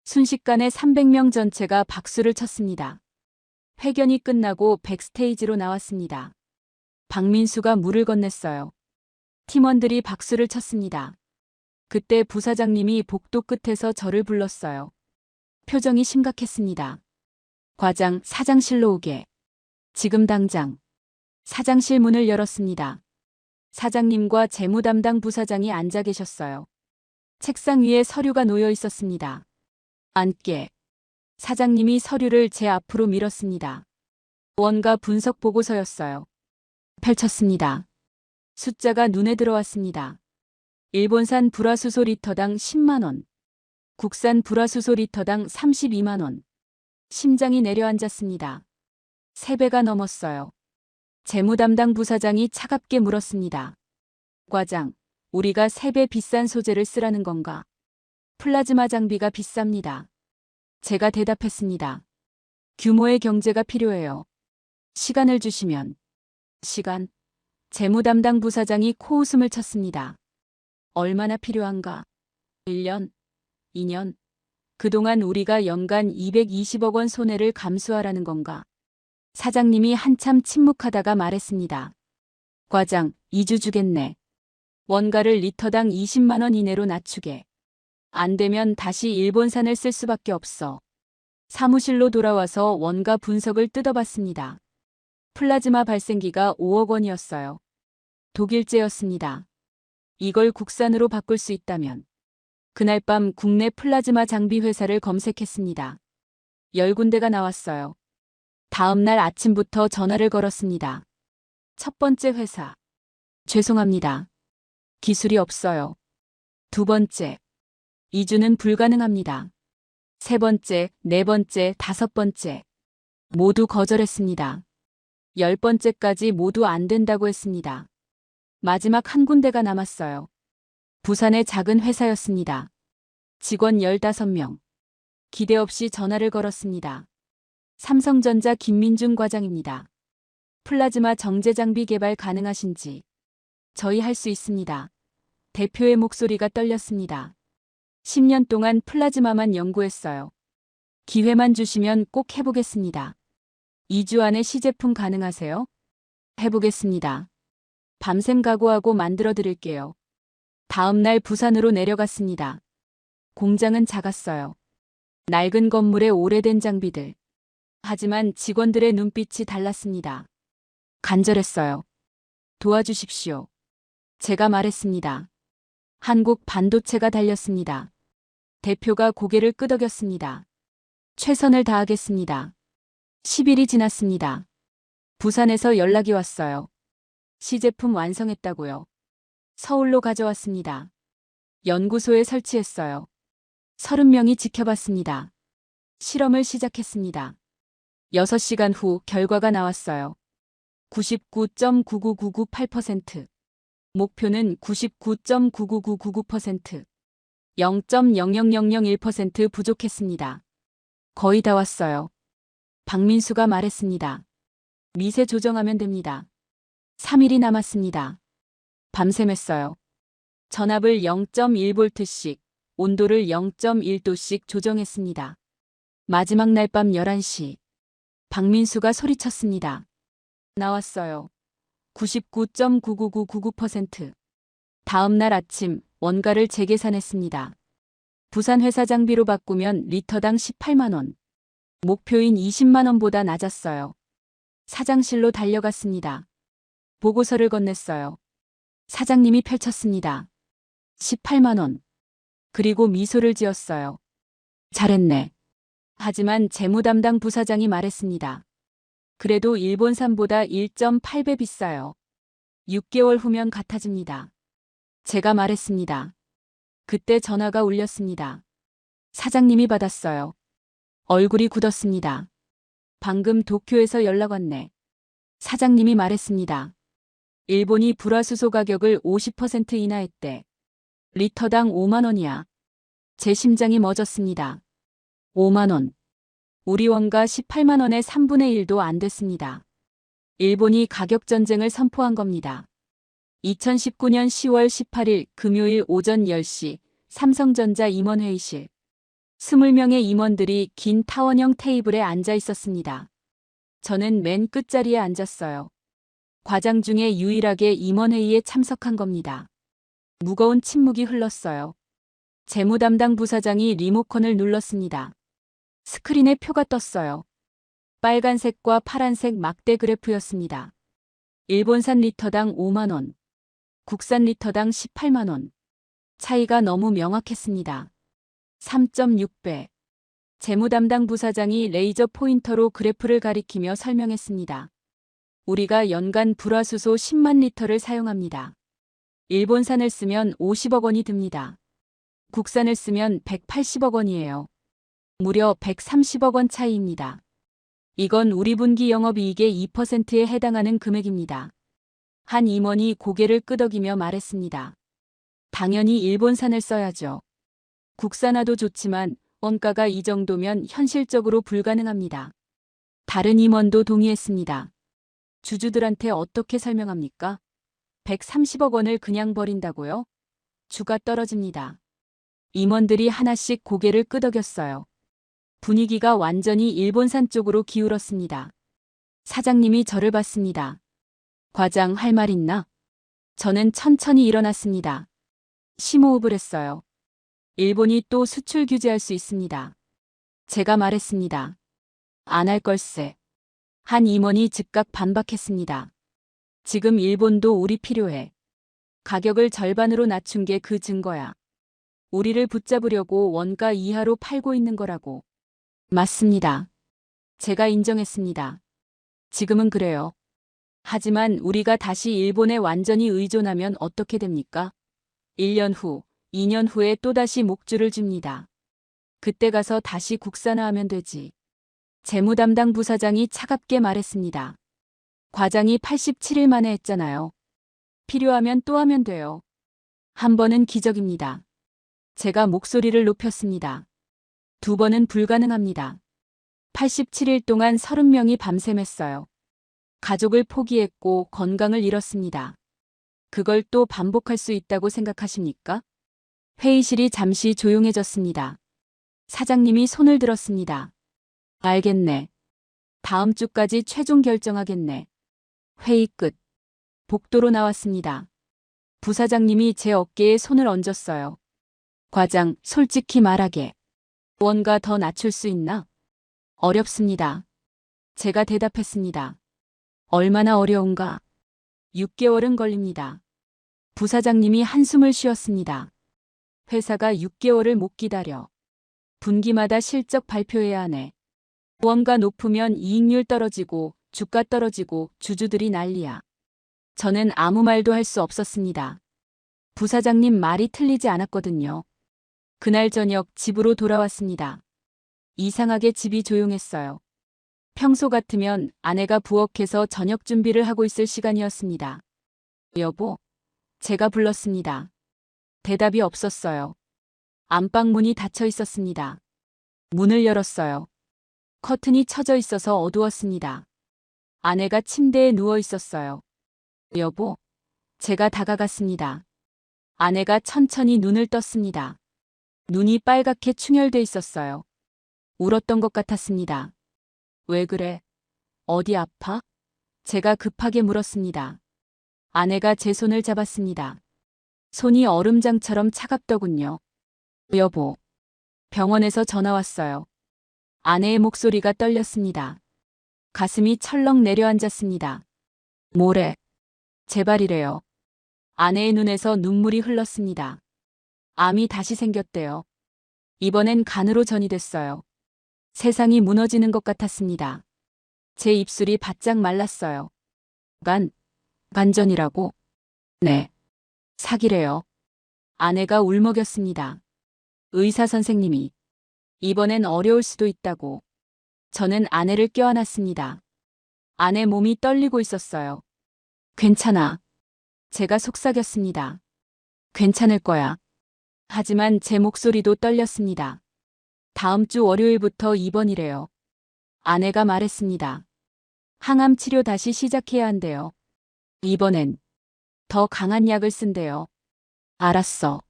순식간에 300명 전체가 박수를 쳤습니다. 회견이 끝나고 백스테이지로 나왔습니다. 박민수가 물을 건넸어요. 팀원들이 박수를 쳤습니다. 그때 부사장님이 복도 끝에서 저를 불렀어요. 표정이 심각했습니다. 과장, 사장실로 오게. 지금 당장. 사장실 문을 열었습니다. 사장님과 재무 담당 부사장이 앉아 계셨어요. 책상 위에 서류가 놓여 있었습니다. 앉게. 사장님이 서류를 제 앞으로 밀었습니다. 원가 분석 보고서였어요. 펼쳤습니다. 숫자가 눈에 들어왔습니다. 일본산 불화수소 리터당 10만 원. 국산 불화수소 리터당 32만 원. 심장이 내려앉았습니다. 3배가 넘었어요. 재무 담당 부사장이 차갑게 물었습니다. 과장, 우리가 3배 비싼 소재를 쓰라는 건가? 플라즈마 장비가 비쌉니다. 제가 대답했습니다. 규모의 경제가 필요해요. 시간을 주시면. 시간. 재무 담당 부사장이 코웃음을 쳤습니다. 얼마나 필요한가? 1년? 2년? 그동안 우리가 연간 220억 원 손해를 감수하라는 건가? 사장님이 한참 침묵하다가 말했습니다. 과장, 2주 주겠네. 원가를 리터당 20만 원 이내로 낮추게. 안 되면 다시 일본산을 쓸 수밖에 없어. 사무실로 돌아와서 원가 분석을 뜯어봤습니다. 플라즈마 발생기가 5억 원이었어요. 독일제였습니다. 이걸 국산으로 바꿀 수 있다면. 그날 밤 국내 플라즈마 장비 회사를 검색했습니다. 10군데가 나왔어요. 다음 날 아침부터 전화를 걸었습니다. 첫 번째 회사. 죄송합니다. 기술이 없어요. 두 번째. 2주는 불가능합니다. 세 번째, 네 번째, 다섯 번째. 모두 거절했습니다. 10번째까지 모두 안 된다고 했습니다. 마지막 한 군데가 남았어요. 부산의 작은 회사였습니다. 직원 15명. 기대 없이 전화를 걸었습니다. 삼성전자 김민중 과장입니다. 플라즈마 정제 장비 개발 가능하신지. 저희 할 수 있습니다. 대표의 목소리가 떨렸습니다. 10년 동안 플라즈마만 연구했어요. 기회만 주시면 꼭 해보겠습니다. 2주 안에 시제품 가능하세요? 해보겠습니다. 밤샘 각오하고 만들어 드릴게요. 다음 날 부산으로 내려갔습니다. 공장은 작았어요. 낡은 건물에 오래된 장비들. 하지만 직원들의 눈빛이 달랐습니다. 간절했어요. 도와주십시오. 제가 말했습니다. 한국 반도체가 달렸습니다. 대표가 고개를 끄덕였습니다. 최선을 다하겠습니다. 10일이 지났습니다. 부산에서 연락이 왔어요. 시제품 완성했다고요. 서울로 가져왔습니다. 연구소에 설치했어요. 30명이 지켜봤습니다. 실험을 시작했습니다. 6시간 후 결과가 나왔어요. 99.99998%. 목표는 99.99999%. 0.00001% 부족했습니다. 거의 다 왔어요. 박민수가 말했습니다. 미세 조정하면 됩니다. 3일이 남았습니다. 밤샘했어요. 전압을 0.1V씩, 온도를 0.1도씩 조정했습니다. 마지막 날 밤 11시. 박민수가 소리쳤습니다. 나왔어요. 99.99999%. 다음 날 아침 원가를 재계산했습니다. 부산 회사 장비로 바꾸면 리터당 18만 원. 목표인 20만 원보다 낮았어요. 사장실로 달려갔습니다. 보고서를 건넸어요. 사장님이 펼쳤습니다. 18만 원. 그리고 미소를 지었어요. 잘했네. 하지만 재무 담당 부사장이 말했습니다. 그래도 일본산보다 1.8배 비싸요. 6개월 후면 같아집니다. 제가 말했습니다. 그때 전화가 울렸습니다. 사장님이 받았어요. 얼굴이 굳었습니다. 방금 도쿄에서 연락 왔네. 사장님이 말했습니다. 일본이 불화수소 가격을 50% 인하했대. 리터당 5만 원이야. 제 심장이 멎었습니다. 5만 원. 우리 원가 18만 원의 3분의 1도 안 됐습니다. 일본이 가격 전쟁을 선포한 겁니다. 2019년 10월 18일 금요일 오전 10시 삼성전자 임원회의실. 20명의 임원들이 긴 타원형 테이블에 앉아 있었습니다. 저는 맨 끝자리에 앉았어요. 과장 중에 유일하게 임원회의에 참석한 겁니다. 무거운 침묵이 흘렀어요. 재무 담당 부사장이 리모컨을 눌렀습니다. 스크린에 표가 떴어요. 빨간색과 파란색 막대 그래프였습니다. 일본산 리터당 5만 원, 국산 리터당 18만 원. 차이가 너무 명확했습니다. 3.6배. 재무 담당 부사장이 레이저 포인터로 그래프를 가리키며 설명했습니다. 우리가 연간 불화수소 10만 리터를 사용합니다. 일본산을 쓰면 50억 원이 듭니다. 국산을 쓰면 180억 원이에요. 무려 130억 원 차이입니다. 이건 우리 분기 영업이익의 2%에 해당하는 금액입니다. 한 임원이 고개를 끄덕이며 말했습니다. 당연히 일본산을 써야죠. 국산화도 좋지만 원가가 이 정도면 현실적으로 불가능합니다. 다른 임원도 동의했습니다. 주주들한테 어떻게 설명합니까? 130억 원을 그냥 버린다고요? 주가 떨어집니다. 임원들이 하나씩 고개를 끄덕였어요. 분위기가 완전히 일본산 쪽으로 기울었습니다. 사장님이 저를 봤습니다. 과장 할 말 있나? 저는 천천히 일어났습니다. 심호흡을 했어요. 일본이 또 수출 규제할 수 있습니다. 제가 말했습니다. 안 할 걸세. 한 임원이 즉각 반박했습니다. 지금 일본도 우리 필요해. 가격을 절반으로 낮춘 게 그 증거야. 우리를 붙잡으려고 원가 이하로 팔고 있는 거라고. 맞습니다. 제가 인정했습니다. 지금은 그래요. 하지만 우리가 다시 일본에 완전히 의존하면 어떻게 됩니까? 1년 후, 2년 후에 또다시 목줄을 줍니다. 그때 가서 다시 국산화하면 되지. 재무 담당 부사장이 차갑게 말했습니다. 과장이 87일 만에 했잖아요. 필요하면 또 하면 돼요. 한 번은 기적입니다. 제가 목소리를 높였습니다. 2번은 불가능합니다. 87일 동안 30명이 밤샘했어요. 가족을 포기했고 건강을 잃었습니다. 그걸 또 반복할 수 있다고 생각하십니까? 회의실이 잠시 조용해졌습니다. 사장님이 손을 들었습니다. 알겠네. 다음 주까지 최종 결정하겠네. 회의 끝. 복도로 나왔습니다. 부사장님이 제 어깨에 손을 얹었어요. 과장, 솔직히 말하게. 원가 더 낮출 수 있나? 어렵습니다. 제가 대답했습니다. 얼마나 어려운가? 6개월은 걸립니다. 부사장님이 한숨을 쉬었습니다. 회사가 6개월을 못 기다려. 분기마다 실적 발표해야 하네. 원가 높으면 이익률 떨어지고 주가 떨어지고 주주들이 난리야. 저는 아무 말도 할 수 없었습니다. 부사장님 말이 틀리지 않았거든요. 그날 저녁 집으로 돌아왔습니다. 이상하게 집이 조용했어요. 평소 같으면 아내가 부엌에서 저녁 준비를 하고 있을 시간이었습니다. 여보, 제가 불렀습니다. 대답이 없었어요. 안방 문이 닫혀 있었습니다. 문을 열었어요. 커튼이 쳐져 있어서 어두웠습니다. 아내가 침대에 누워 있었어요. 여보, 제가 다가갔습니다. 아내가 천천히 눈을 떴습니다. 눈이 빨갛게 충혈돼 있었어요. 울었던 것 같았습니다. 왜 그래? 어디 아파? 제가 급하게 물었습니다. 아내가 제 손을 잡았습니다. 손이 얼음장처럼 차갑더군요. 여보, 병원에서 전화 왔어요. 아내의 목소리가 떨렸습니다. 가슴이 철렁 내려앉았습니다. 뭐래? 제발이래요. 아내의 눈에서 눈물이 흘렀습니다. 암이 다시 생겼대요. 이번엔 간으로 전이됐어요. 세상이 무너지는 것 같았습니다. 제 입술이 바짝 말랐어요. 간전이라고? 네. 사기래요. 아내가 울먹였습니다. 의사 선생님이. 이번엔 어려울 수도 있다고. 저는 아내를 껴안았습니다. 아내 몸이 떨리고 있었어요. 괜찮아. 제가 속삭였습니다. 괜찮을 거야. 하지만 제 목소리도 떨렸습니다. 다음 주 월요일부터 입원이래요. 아내가 말했습니다. 항암 치료 다시 시작해야 한대요. 이번엔 더 강한 약을 쓴대요. 알았어.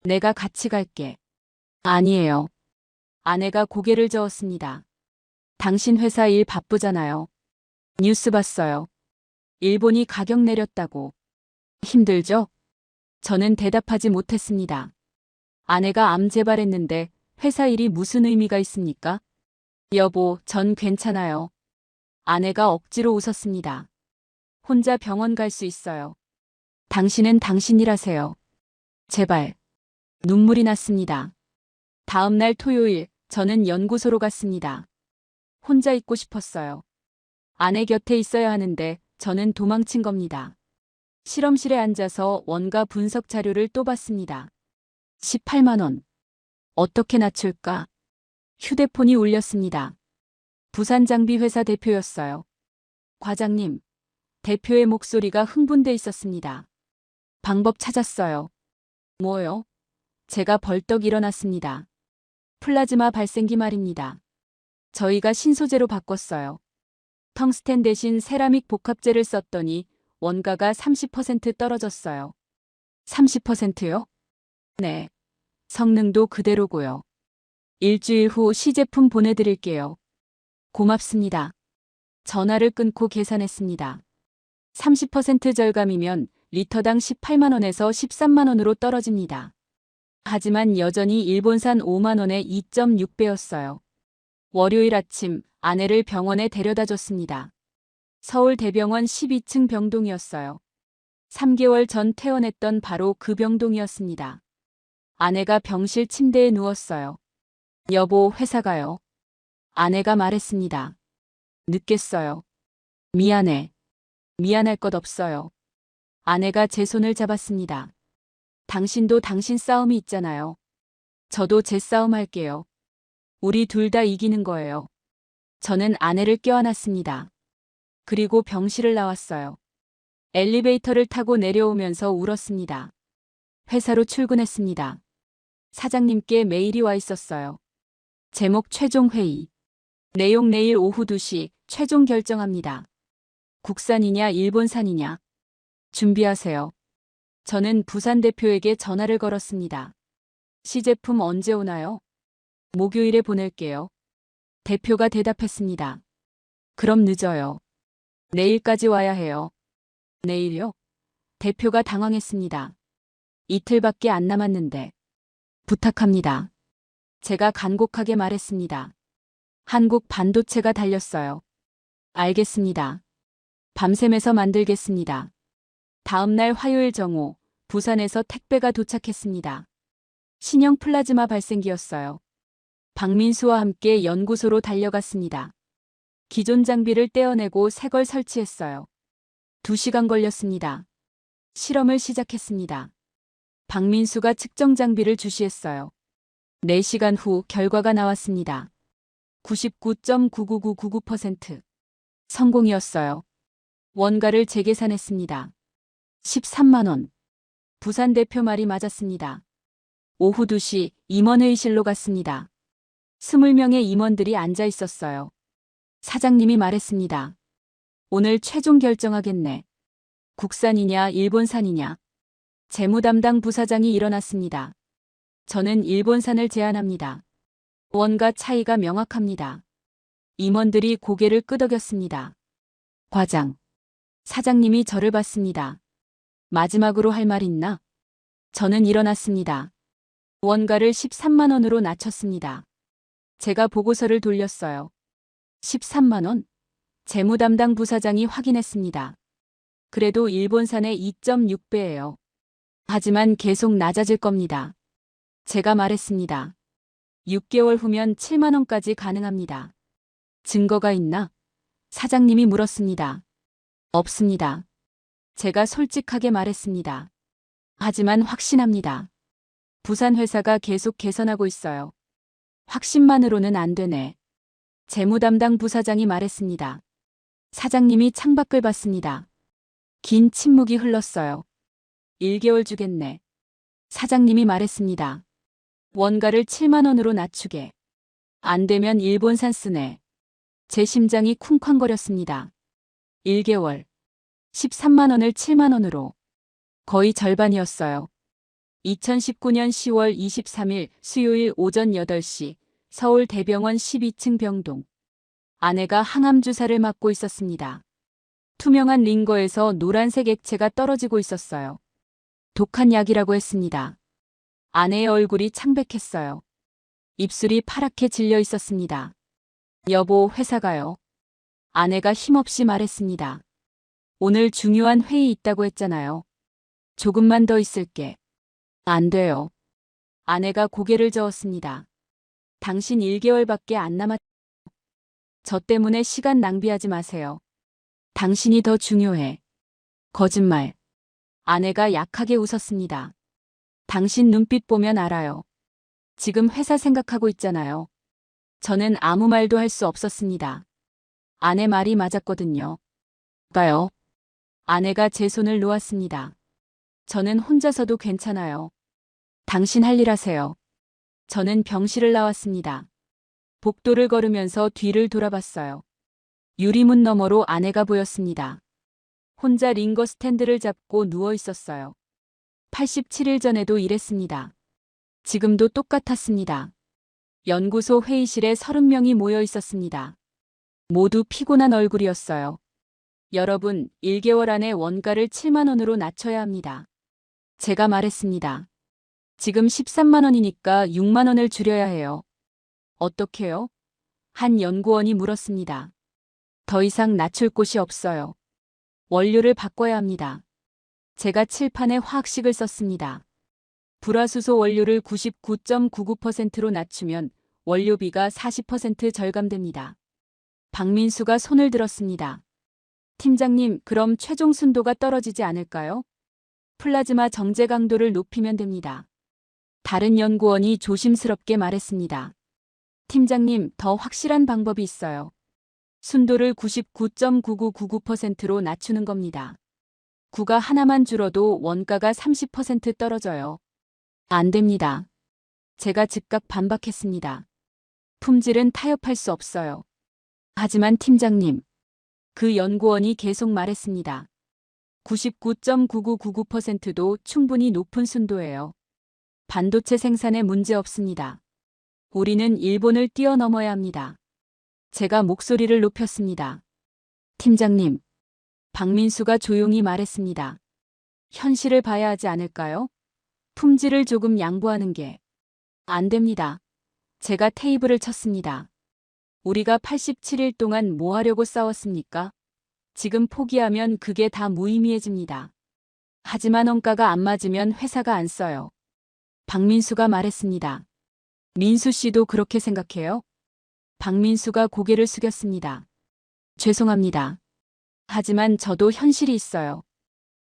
내가 같이 갈게. 아니에요. 아내가 고개를 저었습니다. 당신 회사 일 바쁘잖아요. 뉴스 봤어요. 일본이 가격 내렸다고. 힘들죠? 저는 대답하지 못했습니다. 아내가 암 재발했는데 회사 일이 무슨 의미가 있습니까? 여보, 전 괜찮아요. 아내가 억지로 웃었습니다. 혼자 병원 갈 수 있어요. 당신은 당신이라세요. 제발. 눈물이 났습니다. 다음 날 토요일, 저는 연구소로 갔습니다. 혼자 있고 싶었어요. 아내 곁에 있어야 하는데 저는 도망친 겁니다. 실험실에 앉아서 원가 분석 자료를 또 봤습니다. 18만 원. 어떻게 낮출까? 휴대폰이 울렸습니다. 부산장비 회사 대표였어요. 과장님, 대표의 목소리가 흥분돼 있었습니다. 방법 찾았어요. 뭐요? 제가 벌떡 일어났습니다. 플라즈마 발생기 말입니다. 저희가 신소재로 바꿨어요. 텅스텐 대신 세라믹 복합재를 썼더니 원가가 30% 떨어졌어요. 30%요? 네. 성능도 그대로고요. 일주일 후 시제품 보내드릴게요. 고맙습니다. 전화를 끊고 계산했습니다. 30% 절감이면 리터당 18만 원에서 13만 원으로 떨어집니다. 하지만 여전히 일본산 5만 원의 2.6배였어요. 월요일 아침 아내를 병원에 데려다 줬습니다. 서울대병원 12층 병동이었어요. 3개월 전 퇴원했던 바로 그 병동이었습니다. 아내가 병실 침대에 누웠어요. 여보, 회사 가요. 아내가 말했습니다. 늦겠어요. 미안해. 미안할 것 없어요. 아내가 제 손을 잡았습니다. 당신도 당신 싸움이 있잖아요. 저도 제 싸움 할게요. 우리 둘 다 이기는 거예요. 저는 아내를 껴안았습니다. 그리고 병실을 나왔어요. 엘리베이터를 타고 내려오면서 울었습니다. 회사로 출근했습니다. 사장님께 메일이 와 있었어요. 제목 최종 회의. 내용 내일 오후 2시 최종 결정합니다. 국산이냐 일본산이냐. 준비하세요. 저는 부산 대표에게 전화를 걸었습니다. 시제품 언제 오나요? 목요일에 보낼게요. 대표가 대답했습니다. 그럼 늦어요. 내일까지 와야 해요. 내일요? 대표가 당황했습니다. 이틀밖에 안 남았는데. 부탁합니다. 제가 간곡하게 말했습니다. 한국 반도체가 달렸어요. 알겠습니다. 밤샘에서 만들겠습니다. 다음 날 화요일 정오, 부산에서 택배가 도착했습니다. 신형 플라즈마 발생기였어요. 박민수와 함께 연구소로 달려갔습니다. 기존 장비를 떼어내고 새 걸 설치했어요. 2시간 걸렸습니다. 실험을 시작했습니다. 박민수가 측정 장비를 주시했어요. 4시간 후 결과가 나왔습니다. 99.99999% 성공이었어요. 원가를 재계산했습니다. 13만 원. 부산 대표 말이 맞았습니다. 오후 2시 임원회의실로 갔습니다. 20명의 임원들이 앉아 있었어요. 사장님이 말했습니다. 오늘 최종 결정하겠네. 국산이냐 일본산이냐. 재무담당 부사장이 일어났습니다. 저는 일본산을 제안합니다. 원가 차이가 명확합니다. 임원들이 고개를 끄덕였습니다. 과장. 사장님이 저를 봤습니다. 마지막으로 할 말 있나? 저는 일어났습니다. 원가를 13만 원으로 낮췄습니다. 제가 보고서를 돌렸어요. 13만 원? 재무담당 부사장이 확인했습니다. 그래도 일본산의 2.6배예요. 하지만 계속 낮아질 겁니다. 제가 말했습니다. 6개월 후면 7만 원까지 가능합니다. 증거가 있나? 사장님이 물었습니다. 없습니다. 제가 솔직하게 말했습니다. 하지만 확신합니다. 부산 회사가 계속 개선하고 있어요. 확신만으로는 안 되네. 재무담당 부사장이 말했습니다. 사장님이 창밖을 봤습니다. 긴 침묵이 흘렀어요. 1개월 주겠네. 사장님이 말했습니다. 원가를 7만 원으로 낮추게. 안 되면 일본산 쓰네. 제 심장이 쿵쾅거렸습니다. 1개월. 13만 원을 7만 원으로. 거의 절반이었어요. 2019년 10월 23일 수요일 오전 8시 서울 대병원 12층 병동. 아내가 항암 주사를 맞고 있었습니다. 투명한 링거에서 노란색 액체가 떨어지고 있었어요. 독한 약이라고 했습니다. 아내의 얼굴이 창백했어요. 입술이 파랗게 질려 있었습니다. 여보, 회사 가요. 아내가 힘없이 말했습니다. 오늘 중요한 회의 있다고 했잖아요. 조금만 더 있을게. 안 돼요. 아내가 고개를 저었습니다. 당신 1개월밖에 안 남았. 저 때문에 시간 낭비하지 마세요. 당신이 더 중요해. 거짓말. 아내가 약하게 웃었습니다. 당신 눈빛 보면 알아요. 지금 회사 생각하고 있잖아요. 저는 아무 말도 할 수 없었습니다. 아내 말이 맞았거든요. 가요. 아내가 제 손을 놓았습니다. 저는 혼자서도 괜찮아요. 당신 할 일 하세요. 저는 병실을 나왔습니다. 복도를 걸으면서 뒤를 돌아봤어요. 유리문 너머로 아내가 보였습니다. 혼자 링거 스탠드를 잡고 누워 있었어요. 87일 전에도 이랬습니다. 지금도 똑같았습니다. 연구소 회의실에 30명이 모여 있었습니다. 모두 피곤한 얼굴이었어요. 여러분, 1개월 안에 원가를 7만 원으로 낮춰야 합니다. 제가 말했습니다. 지금 13만 원이니까 6만 원을 줄여야 해요. 어떻게요? 한 연구원이 물었습니다. 더 이상 낮출 곳이 없어요. 원료를 바꿔야 합니다. 제가 칠판에 화학식을 썼습니다. 불화수소 원료를 99.99%로 낮추면 원료비가 40% 절감됩니다. 박민수가 손을 들었습니다. 팀장님, 그럼 최종 순도가 떨어지지 않을까요? 플라즈마 정제 강도를 높이면 됩니다. 다른 연구원이 조심스럽게 말했습니다. 팀장님, 더 확실한 방법이 있어요. 순도를 99.9999%로 낮추는 겁니다. 9가 하나만 줄어도 원가가 30% 떨어져요. 안 됩니다. 제가 즉각 반박했습니다. 품질은 타협할 수 없어요. 하지만 팀장님, 그 연구원이 계속 말했습니다. 99.9999%도 충분히 높은 순도예요. 반도체 생산에 문제 없습니다. 우리는 일본을 뛰어넘어야 합니다. 제가 목소리를 높였습니다. 팀장님, 박민수가 조용히 말했습니다. 현실을 봐야 하지 않을까요? 품질을 조금 양보하는 게. 안 됩니다. 제가 테이블을 쳤습니다. 우리가 87일 동안 뭐 하려고 싸웠습니까? 지금 포기하면 그게 다 무의미해집니다. 하지만 원가가 안 맞으면 회사가 안 써요. 박민수가 말했습니다. 민수 씨도 그렇게 생각해요? 박민수가 고개를 숙였습니다. 죄송합니다. 하지만 저도 현실이 있어요.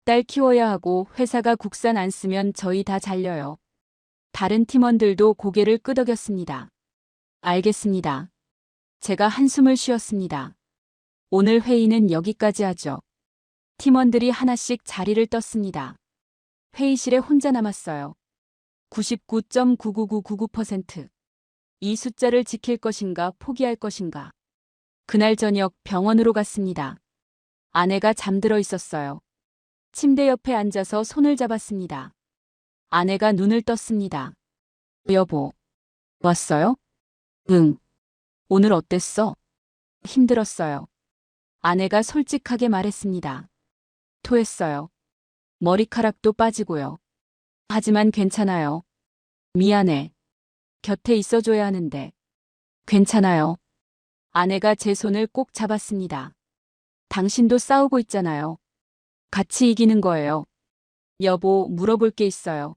딸 키워야 하고 회사가 국산 안 쓰면 저희 다 잘려요. 다른 팀원들도 고개를 끄덕였습니다. 알겠습니다. 제가 한숨을 쉬었습니다. 오늘 회의는 여기까지 하죠. 팀원들이 하나씩 자리를 떴습니다. 회의실에 혼자 남았어요. 99.99999%. 이 숫자를 지킬 것인가 포기할 것인가. 그날 저녁 병원으로 갔습니다. 아내가 잠들어 있었어요. 침대 옆에 앉아서 손을 잡았습니다. 아내가 눈을 떴습니다. 여보, 왔어요? 응. 오늘 어땠어? 힘들었어요. 아내가 솔직하게 말했습니다. 토했어요. 머리카락도 빠지고요. 하지만 괜찮아요. 미안해. 곁에 있어줘야 하는데. 괜찮아요. 아내가 제 손을 꼭 잡았습니다. 당신도 싸우고 있잖아요. 같이 이기는 거예요. 여보, 물어볼 게 있어요.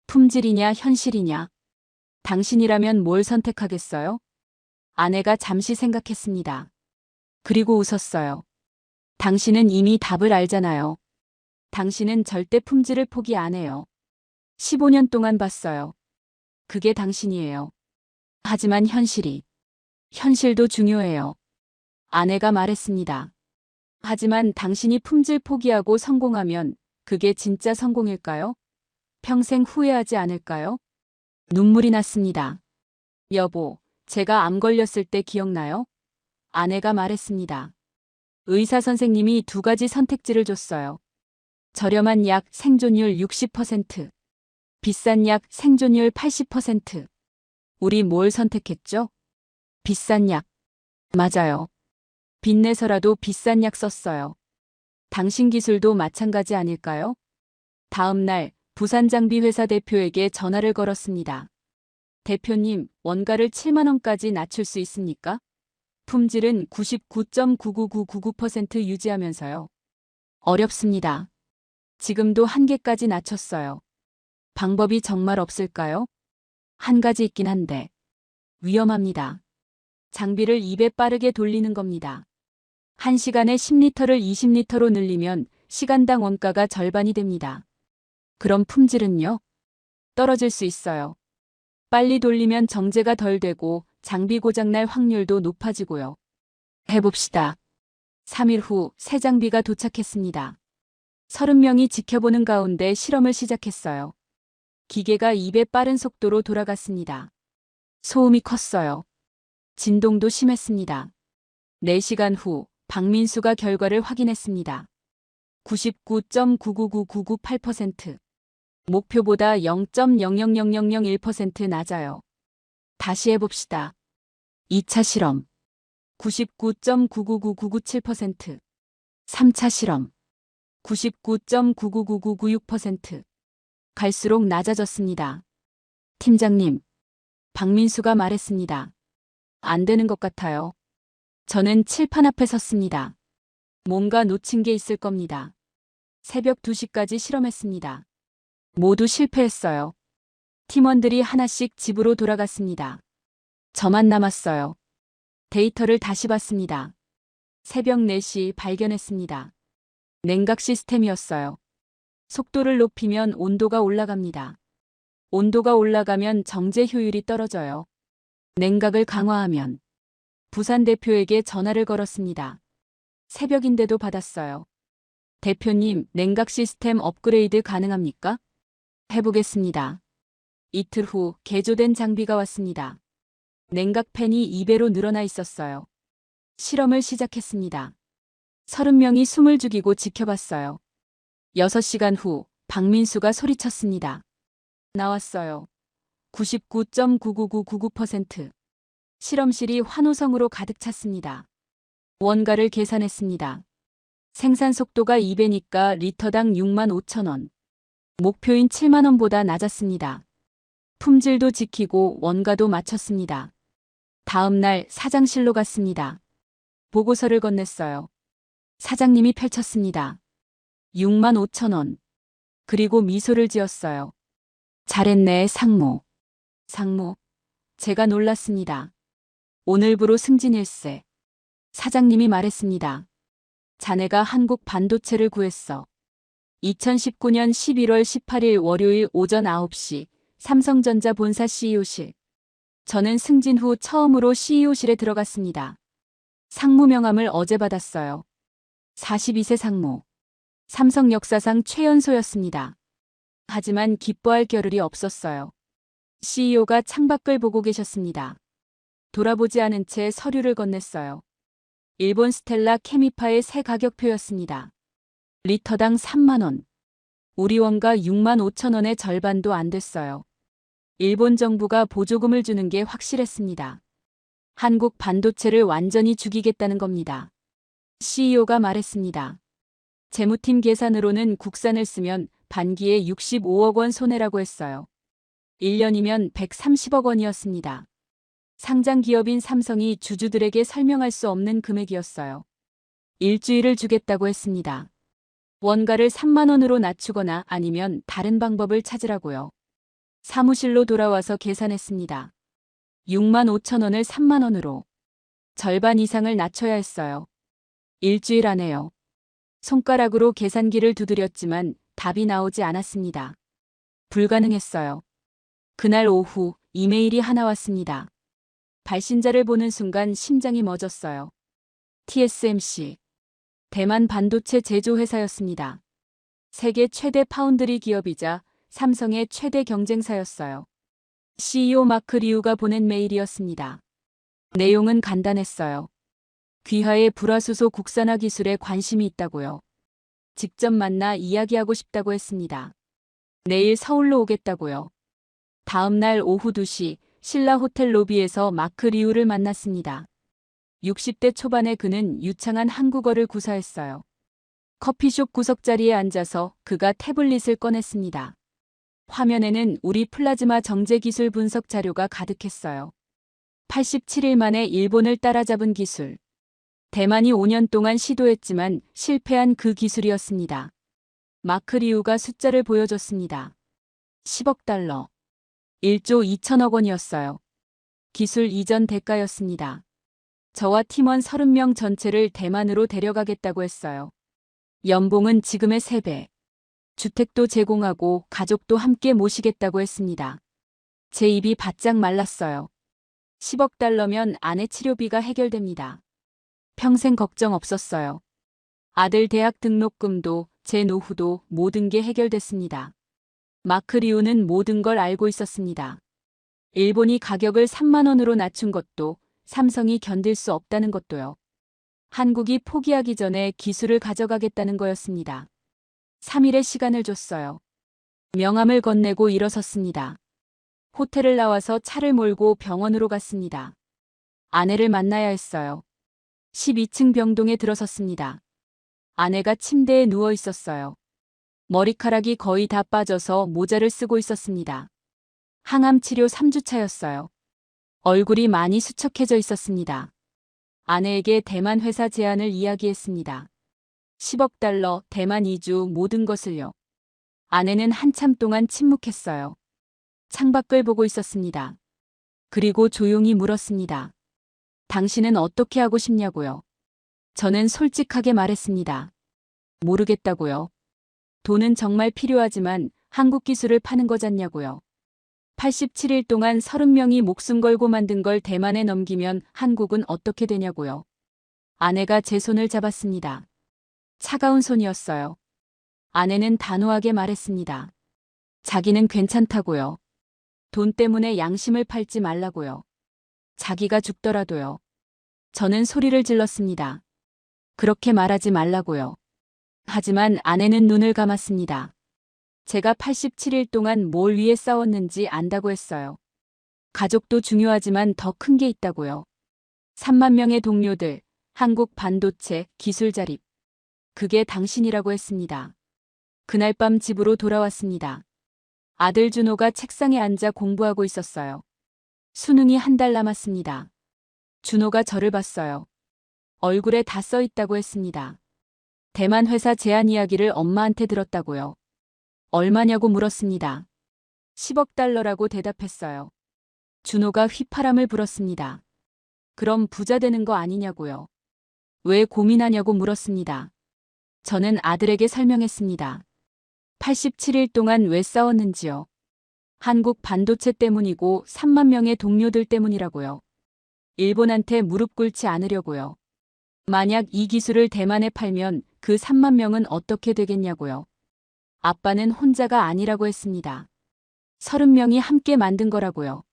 품질이냐, 현실이냐? 당신이라면 뭘 선택하겠어요? 아내가 잠시 생각했습니다. 그리고 웃었어요. 당신은 이미 답을 알잖아요. 당신은 절대 품질을 포기 안 해요. 15년 동안 봤어요. 그게 당신이에요. 하지만 현실도 중요해요. 아내가 말했습니다. 하지만 당신이 품질 포기하고 성공하면 그게 진짜 성공일까요? 평생 후회하지 않을까요? 눈물이 났습니다. 여보, 제가 암 걸렸을 때 기억나요? 아내가 말했습니다. 의사 선생님이 2가지 선택지를 줬어요. 저렴한 약 생존율 60%, 비싼 약 생존율 80%. 우리 뭘 선택했죠? 비싼 약. 맞아요. 빚내서라도 비싼 약 썼어요. 당신 기술도 마찬가지 아닐까요? 다음 날 부산장비회사 대표에게 전화를 걸었습니다. 대표님, 원가를 7만 원까지 낮출 수 있습니까? 품질은 99.99999% 유지하면서요. 어렵습니다. 지금도 한계까지 낮췄어요. 방법이 정말 없을까요? 한 가지 있긴 한데 위험합니다. 장비를 2배 빠르게 돌리는 겁니다. 1시간에 10리터를 20리터로 늘리면 시간당 원가가 절반이 됩니다. 그럼 품질은요? 떨어질 수 있어요. 빨리 돌리면 정제가 덜 되고 장비 고장날 확률도 높아지고요. 해봅시다. 3일 후 새 장비가 도착했습니다. 30명이 지켜보는 가운데 실험을 시작했어요. 기계가 2배 빠른 속도로 돌아갔습니다. 소음이 컸어요. 진동도 심했습니다. 4시간 후 박민수가 결과를 확인했습니다. 99.999998%. 목표보다 0.00001% 낮아요. 다시 해봅시다. 2차 실험. 99.999997%. 3차 실험. 99.999996%. 갈수록 낮아졌습니다. 팀장님, 박민수가 말했습니다. 안 되는 것 같아요. 저는 칠판 앞에 섰습니다. 뭔가 놓친 게 있을 겁니다. 새벽 2시까지 실험했습니다. 모두 실패했어요. 팀원들이 하나씩 집으로 돌아갔습니다. 저만 남았어요. 데이터를 다시 봤습니다. 새벽 4시 발견했습니다. 냉각 시스템이었어요. 속도를 높이면 온도가 올라갑니다. 온도가 올라가면 정제 효율이 떨어져요. 냉각을 강화하면. 부산 대표에게 전화를 걸었습니다. 새벽인데도 받았어요. 대표님, 냉각 시스템 업그레이드 가능합니까? 해보겠습니다. 이틀 후 개조된 장비가 왔습니다. 냉각팬이 2배로 늘어나 있었어요. 실험을 시작했습니다. 30명이 숨을 죽이고 지켜봤어요. 6시간 후 박민수가 소리쳤습니다. 나왔어요. 99.99999%. 실험실이 환호성으로 가득 찼습니다. 원가를 계산했습니다. 생산 속도가 2배니까 리터당 65,000원. 목표인 7만 원보다 낮았습니다. 품질도 지키고 원가도 맞췄습니다. 다음 날 사장실로 갔습니다. 보고서를 건넸어요. 사장님이 펼쳤습니다. 6만 5천 원. 그리고 미소를 지었어요. 잘했네, 상무. 상무. 제가 놀랐습니다. 오늘부로 승진일세. 사장님이 말했습니다. 자네가 한국 반도체를 구했어. 2019년 11월 18일 월요일 오전 9시 삼성전자 본사 CEO실. 저는 승진 후 처음으로 CEO실에 들어갔습니다. 상무 명함을 어제 받았어요. 42세 상무. 삼성 역사상 최연소였습니다. 하지만 기뻐할 겨를이 없었어요. CEO가 창밖을 보고 계셨습니다. 돌아보지 않은 채 서류를 건넸어요. 일본 스텔라 케미파의 새 가격표였습니다. 리터당 3만 원. 우리 원가 6만 5천 원의 절반도 안 됐어요. 일본 정부가 보조금을 주는 게 확실했습니다. 한국 반도체를 완전히 죽이겠다는 겁니다. CEO가 말했습니다. 재무팀 계산으로는 국산을 쓰면 반기에 65억 원 손해라고 했어요. 1년이면 130억 원이었습니다. 상장 기업인 삼성이 주주들에게 설명할 수 없는 금액이었어요. 일주일을 주겠다고 했습니다. 원가를 3만 원으로 낮추거나 아니면 다른 방법을 찾으라고요. 사무실로 돌아와서 계산했습니다. 6만 5천 원을 3만 원으로. 절반 이상을 낮춰야 했어요. 일주일 안에요. 손가락으로 계산기를 두드렸지만 답이 나오지 않았습니다. 불가능했어요. 그날 오후 이메일이 하나 왔습니다. 발신자를 보는 순간 심장이 멎었어요. TSMC. 대만 반도체 제조회사였습니다. 세계 최대 파운드리 기업이자 삼성의 최대 경쟁사였어요. CEO 마크 리우가 보낸 메일이었습니다. 내용은 간단했어요. 귀하의 불화수소 국산화 기술에 관심이 있다고요. 직접 만나 이야기하고 싶다고 했습니다. 내일 서울로 오겠다고요. 다음 날 오후 2시 신라 호텔 로비에서 마크 리우를 만났습니다. 60대 초반의 그는 유창한 한국어를 구사했어요. 커피숍 구석자리에 앉아서 그가 태블릿을 꺼냈습니다. 화면에는 우리 플라즈마 정제 기술 분석 자료가 가득했어요. 87일 만에 일본을 따라잡은 기술. 대만이 5년 동안 시도했지만 실패한 그 기술이었습니다. 마크 리우가 숫자를 보여줬습니다. 10억 달러. 1조 2천억 원이었어요. 기술 이전 대가였습니다. 저와 팀원 30명 전체를 대만으로 데려가겠다고 했어요. 연봉은 지금의 3배. 주택도 제공하고 가족도 함께 모시겠다고 했습니다. 제 입이 바짝 말랐어요. 10억 달러면 아내 치료비가 해결됩니다. 평생 걱정 없었어요. 아들 대학 등록금도 제 노후도 모든 게 해결됐습니다. 마크 리우는 모든 걸 알고 있었습니다. 일본이 가격을 3만 원으로 낮춘 것도 삼성이 견딜 수 없다는 것도요. 한국이 포기하기 전에 기술을 가져가겠다는 거였습니다. 3일의 시간을 줬어요. 명함을 건네고 일어섰습니다. 호텔을 나와서 차를 몰고 병원으로 갔습니다. 아내를 만나야 했어요. 12층 병동에 들어섰습니다. 아내가 침대에 누워 있었어요. 머리카락이 거의 다 빠져서 모자를 쓰고 있었습니다. 항암 치료 3주차였어요. 얼굴이 많이 수척해져 있었습니다. 아내에게 대만 회사 제안을 이야기했습니다. 10억 달러, 대만 이주 모든 것을요. 아내는 한참 동안 침묵했어요. 창밖을 보고 있었습니다. 그리고 조용히 물었습니다. 당신은 어떻게 하고 싶냐고요? 저는 솔직하게 말했습니다. 모르겠다고요. 돈은 정말 필요하지만 한국 기술을 파는 거잖냐고요. 87일 동안 30명이 목숨 걸고 만든 걸 대만에 넘기면 한국은 어떻게 되냐고요. 아내가 제 손을 잡았습니다. 차가운 손이었어요. 아내는 단호하게 말했습니다. 자기는 괜찮다고요. 돈 때문에 양심을 팔지 말라고요. 자기가 죽더라도요. 저는 소리를 질렀습니다. 그렇게 말하지 말라고요. 하지만 아내는 눈을 감았습니다. 제가 87일 동안 뭘 위해 싸웠는지 안다고 했어요. 가족도 중요하지만 더 큰 게 있다고요. 3만 명의 동료들, 한국 반도체, 기술 자립. 그게 당신이라고 했습니다. 그날 밤 집으로 돌아왔습니다. 아들 준호가 책상에 앉아 공부하고 있었어요. 수능이 한 달 남았습니다. 준호가 저를 봤어요. 얼굴에 다 써 있다고 했습니다. 대만 회사 제안 이야기를 엄마한테 들었다고요. 얼마냐고 물었습니다. 10억 달러라고 대답했어요. 준호가 휘파람을 불었습니다. 그럼 부자 되는 거 아니냐고요. 왜 고민하냐고 물었습니다. 저는 아들에게 설명했습니다. 87일 동안 왜 싸웠는지요. 한국 반도체 때문이고 3만 명의 동료들 때문이라고요. 일본한테 무릎 꿇지 않으려고요. 만약 이 기술을 대만에 팔면 그 3만 명은 어떻게 되겠냐고요. 아빠는 혼자가 아니라고 했습니다. 30명이 함께 만든 거라고요.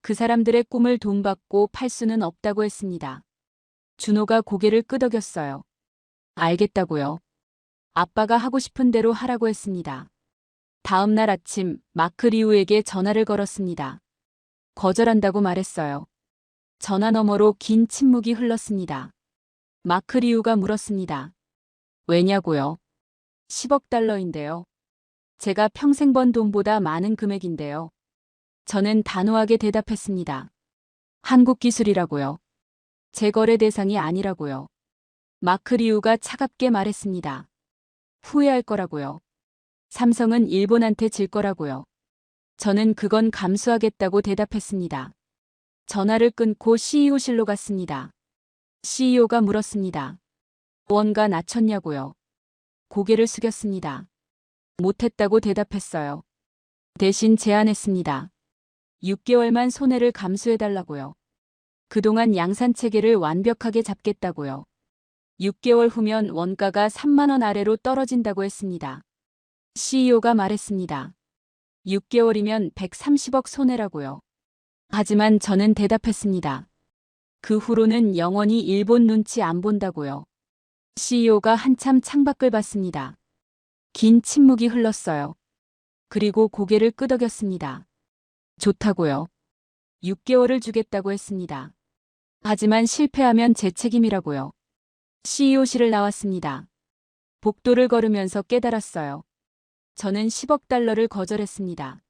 그 사람들의 꿈을 돈 받고 팔 수는 없다고 했습니다. 준호가 고개를 끄덕였어요. 알겠다고요. 아빠가 하고 싶은 대로 하라고 했습니다. 다음 날 아침 마크 리우에게 전화를 걸었습니다. 거절한다고 말했어요. 전화 너머로 긴 침묵이 흘렀습니다. 마크 리우가 물었습니다. 왜냐고요? 10억 달러인데요. 제가 평생 번 돈보다 많은 금액인데요. 저는 단호하게 대답했습니다. 한국 기술이라고요. 제 거래 대상이 아니라고요. 마크 리우가 차갑게 말했습니다. 후회할 거라고요. 삼성은 일본한테 질 거라고요. 저는 그건 감수하겠다고 대답했습니다. 전화를 끊고 CEO실로 갔습니다. CEO가 물었습니다. 원가 낮췄냐고요. 고개를 숙였습니다. 못했다고 대답했어요. 대신 제안했습니다. 6개월만 손해를 감수해달라고요. 그동안 양산 체계를 완벽하게 잡겠다고요. 6개월 후면 원가가 3만 원 아래로 떨어진다고 했습니다. CEO가 말했습니다. 6개월이면 130억 손해라고요. 하지만 저는 대답했습니다. 그 후로는 영원히 일본 눈치 안 본다고요. CEO가 한참 창밖을 봤습니다. 긴 침묵이 흘렀어요. 그리고 고개를 끄덕였습니다. 좋다고요. 6개월을 주겠다고 했습니다. 하지만 실패하면 제 책임이라고요. CEO실을 나왔습니다. 복도를 걸으면서 깨달았어요. 저는 10억 달러를 거절했습니다.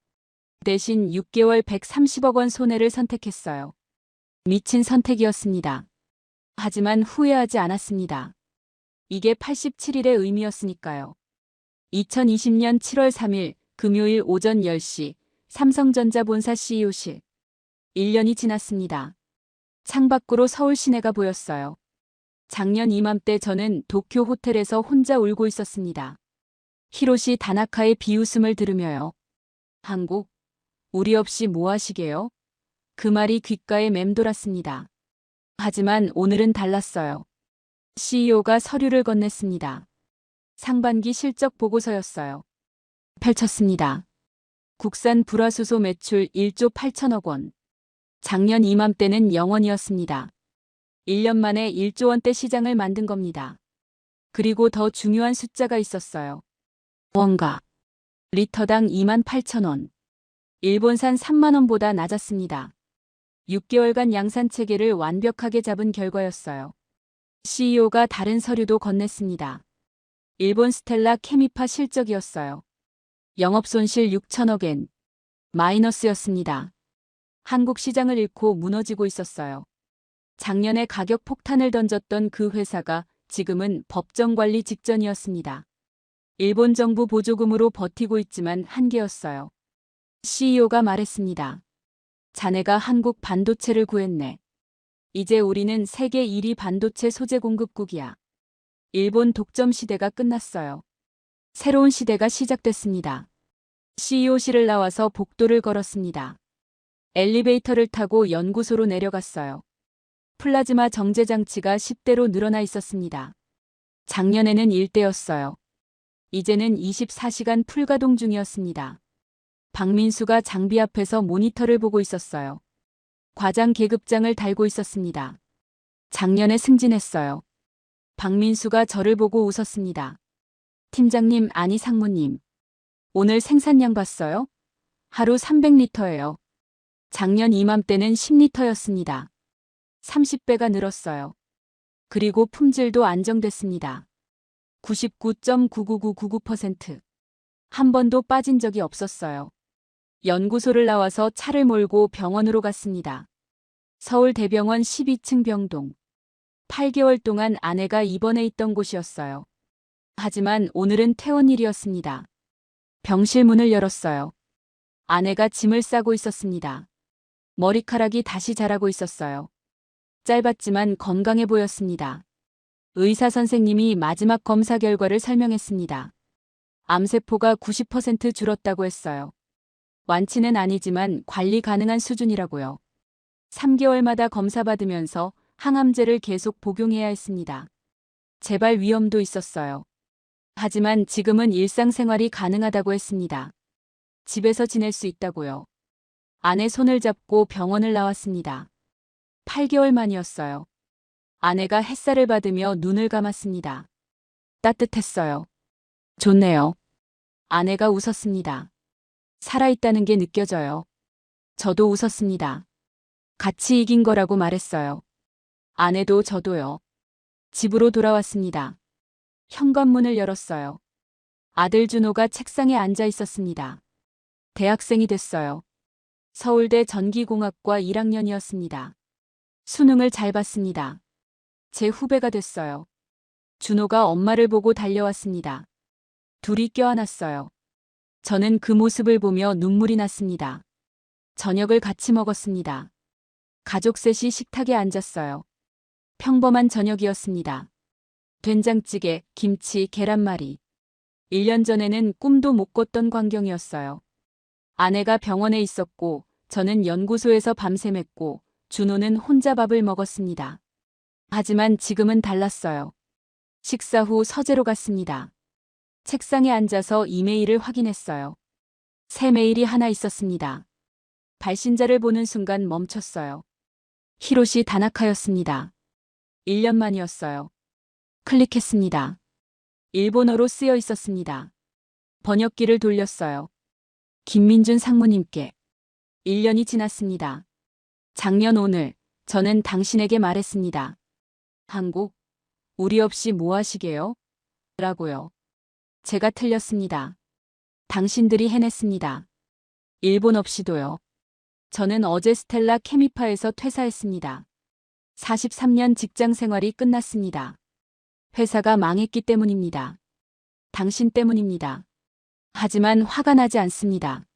대신 6개월 130억 원 손해를 선택했어요. 미친 선택이었습니다. 하지만 후회하지 않았습니다. 이게 87일의 의미였으니까요. 2020년 7월 3일 금요일 오전 10시 삼성전자 본사 CEO실. 1년이 지났습니다. 창밖으로 서울 시내가 보였어요. 작년 이맘때 저는 도쿄 호텔에서 혼자 울고 있었습니다. 히로시 다나카의 비웃음을 들으며요. 한국, 우리 없이 뭐 하시게요? 그 말이 귓가에 맴돌았습니다. 하지만 오늘은 달랐어요. CEO가 서류를 건넸습니다. 상반기 실적 보고서였어요. 펼쳤습니다. 국산 불화수소 매출 1조 8천억 원. 작년 이맘때는 0원이었습니다. 1년 만에 1조 원대 시장을 만든 겁니다. 그리고 더 중요한 숫자가 있었어요. 원가. 리터당 2만 8천 원. 일본산 3만 원보다 낮았습니다. 6개월간 양산 체계를 완벽하게 잡은 결과였어요. CEO가 다른 서류도 건넸습니다. 일본 스텔라 케미파 실적이었어요. 영업손실 6천억 엔. 마이너스였습니다. 한국 시장을 잃고 무너지고 있었어요. 작년에 가격 폭탄을 던졌던 그 회사가 지금은 법정 관리 직전이었습니다. 일본 정부 보조금으로 버티고 있지만 한계였어요. CEO가 말했습니다. 자네가 한국 반도체를 구했네. 이제 우리는 세계 1위 반도체 소재 공급국이야. 일본 독점 시대가 끝났어요. 새로운 시대가 시작됐습니다. CEO실을 나와서 복도를 걸었습니다. 엘리베이터를 타고 연구소로 내려갔어요. 플라즈마 정제 장치가 10대로 늘어나 있었습니다. 작년에는 1대였어요. 이제는 24시간 풀가동 중이었습니다. 박민수가 장비 앞에서 모니터를 보고 있었어요. 과장 계급장을 달고 있었습니다. 작년에 승진했어요. 박민수가 저를 보고 웃었습니다. 팀장님, 아니 상무님. 오늘 생산량 봤어요? 하루 300리터예요. 작년 이맘때는 10리터였습니다. 30배가 늘었어요. 그리고 품질도 안정됐습니다. 99.99999%. 한 번도 빠진 적이 없었어요. 연구소를 나와서 차를 몰고 병원으로 갔습니다. 서울대병원 12층 병동. 8개월 동안 아내가 입원해 있던 곳이었어요. 하지만 오늘은 퇴원일이었습니다. 병실 문을 열었어요. 아내가 짐을 싸고 있었습니다. 머리카락이 다시 자라고 있었어요. 짧았지만 건강해 보였습니다. 의사 선생님이 마지막 검사 결과를 설명했습니다. 암세포가 90% 줄었다고 했어요. 완치는 아니지만 관리 가능한 수준이라고요. 3개월마다 검사받으면서 항암제를 계속 복용해야 했습니다. 재발 위험도 있었어요. 하지만 지금은 일상생활이 가능하다고 했습니다. 집에서 지낼 수 있다고요. 아내 손을 잡고 병원을 나왔습니다. 8개월 만이었어요. 아내가 햇살을 받으며 눈을 감았습니다. 따뜻했어요. 좋네요. 아내가 웃었습니다. 살아있다는 게 느껴져요. 저도 웃었습니다. 같이 이긴 거라고 말했어요. 아내도 저도요. 집으로 돌아왔습니다. 현관문을 열었어요. 아들 준호가 책상에 앉아 있었습니다. 대학생이 됐어요. 서울대 전기공학과 1학년이었습니다. 수능을 잘 봤습니다. 제 후배가 됐어요. 준호가 엄마를 보고 달려왔습니다. 둘이 껴안았어요. 저는 그 모습을 보며 눈물이 났습니다. 저녁을 같이 먹었습니다. 가족 셋이 식탁에 앉았어요. 평범한 저녁이었습니다. 된장찌개, 김치, 계란말이. 1년 전에는 꿈도 못 꿨던 광경이었어요. 아내가 병원에 있었고 저는 연구소에서 밤샘했고 준호는 혼자 밥을 먹었습니다. 하지만 지금은 달랐어요. 식사 후 서재로 갔습니다. 책상에 앉아서 이메일을 확인했어요. 새 메일이 하나 있었습니다. 발신자를 보는 순간 멈췄어요. 히로시 다나카였습니다. 1년 만이었어요. 클릭했습니다. 일본어로 쓰여 있었습니다. 번역기를 돌렸어요. 김민준 상무님께. 1년이 지났습니다. 작년 오늘 저는 당신에게 말했습니다. 한국, 우리 없이 뭐 하시게요? 라고요. 제가 틀렸습니다. 당신들이 해냈습니다. 일본 없이도요. 저는 어제 스텔라 케미파에서 퇴사했습니다. 43년 직장 생활이 끝났습니다. 회사가 망했기 때문입니다. 당신 때문입니다. 하지만 화가 나지 않습니다.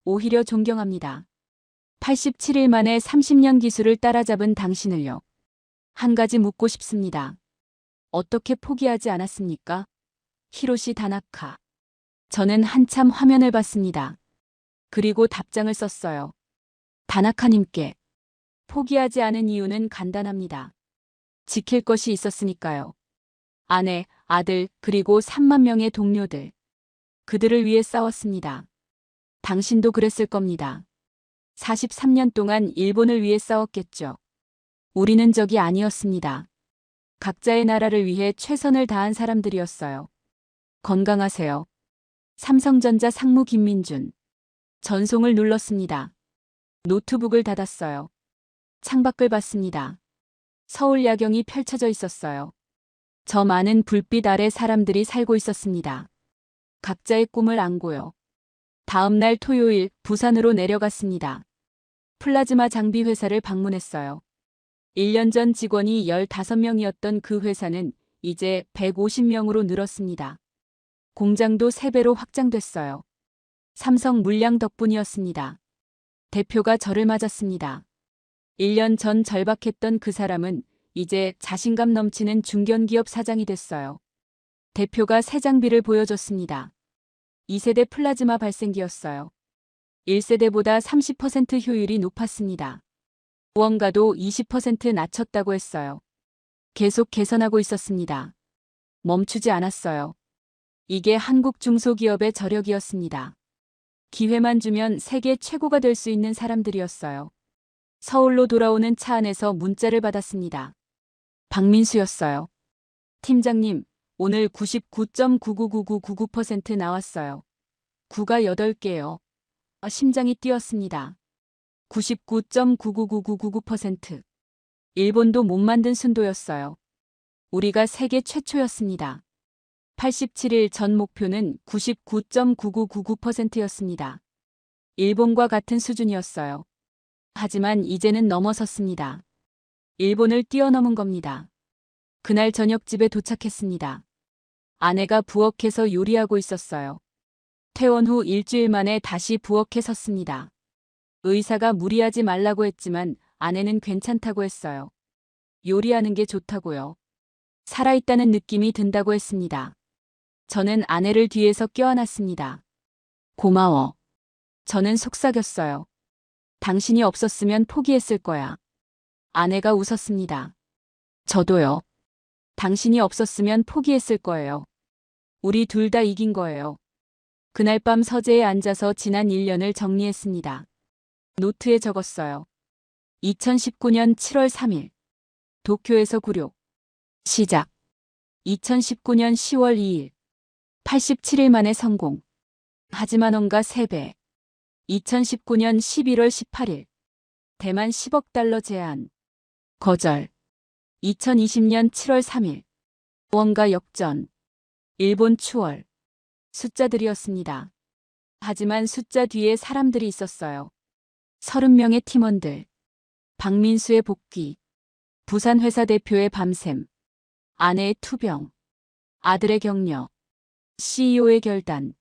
오히려 존경합니다. 87일 만에 30년 기술을 따라잡은 당신을요. 한 가지 묻고 싶습니다. 어떻게 포기하지 않았습니까? 히로시 다나카. 저는 한참 화면을 봤습니다. 그리고 답장을 썼어요. 다나카님께. 포기하지 않은 이유는 간단합니다. 지킬 것이 있었으니까요. 아내, 아들, 그리고 3만 명의 동료들. 그들을 위해 싸웠습니다. 당신도 그랬을 겁니다. 43년 동안 일본을 위해 싸웠겠죠. 우리는 적이 아니었습니다. 각자의 나라를 위해 최선을 다한 사람들이었어요. 건강하세요. 삼성전자 상무 김민준. 전송을 눌렀습니다. 노트북을 닫았어요. 창밖을 봤습니다. 서울 야경이 펼쳐져 있었어요. 저 많은 불빛 아래 사람들이 살고 있었습니다. 각자의 꿈을 안고요. 다음 날 토요일 부산으로 내려갔습니다. 플라즈마 장비 회사를 방문했어요. 1년 전 직원이 15명이었던 그 회사는 이제 150명으로 늘었습니다. 공장도 3배로 확장됐어요. 삼성 물량 덕분이었습니다. 대표가 저를 맞았습니다. 1년 전 절박했던 그 사람은 이제 자신감 넘치는 중견기업 사장이 됐어요. 대표가 새 장비를 보여줬습니다. 2세대 플라즈마 발생기였어요. 1세대보다 30% 효율이 높았습니다. 원가도 20% 낮췄다고 했어요. 계속 개선하고 있었습니다. 멈추지 않았어요. 이게 한국 중소기업의 저력이었습니다. 기회만 주면 세계 최고가 될 수 있는 사람들이었어요. 서울로 돌아오는 차 안에서 문자를 받았습니다. 박민수였어요. 팀장님, 오늘 99.999999% 나왔어요. 9가 8개요. 심장이 뛰었습니다. 99.999999%. 일본도 못 만든 순도였어요. 우리가 세계 최초였습니다. 87일 전 목표는 99.9999%였습니다. 일본과 같은 수준이었어요. 하지만 이제는 넘어섰습니다. 일본을 뛰어넘은 겁니다. 그날 저녁 집에 도착했습니다. 아내가 부엌에서 요리하고 있었어요. 퇴원 후 일주일 만에 다시 부엌에 섰습니다. 의사가 무리하지 말라고 했지만 아내는 괜찮다고 했어요. 요리하는 게 좋다고요. 살아있다는 느낌이 든다고 했습니다. 저는 아내를 뒤에서 껴안았습니다. 고마워. 저는 속삭였어요. 당신이 없었으면 포기했을 거야. 아내가 웃었습니다. 저도요. 당신이 없었으면 포기했을 거예요. 우리 둘 다 이긴 거예요. 그날 밤 서재에 앉아서 지난 1년을 정리했습니다. 노트에 적었어요. 2019년 7월 3일. 도쿄에서 굴욕. 시작. 2019년 10월 2일. 87일 만에 성공. 하지만 원가 3배. 2019년 11월 18일. 대만 10억 달러 제안. 거절. 2020년 7월 3일. 원가 역전. 일본 추월. 숫자들이었습니다. 하지만 숫자 뒤에 사람들이 있었어요. 30명의 팀원들. 박민수의 복귀. 부산 회사 대표의 밤샘. 아내의 투병. 아들의 격려. CEO의 결단.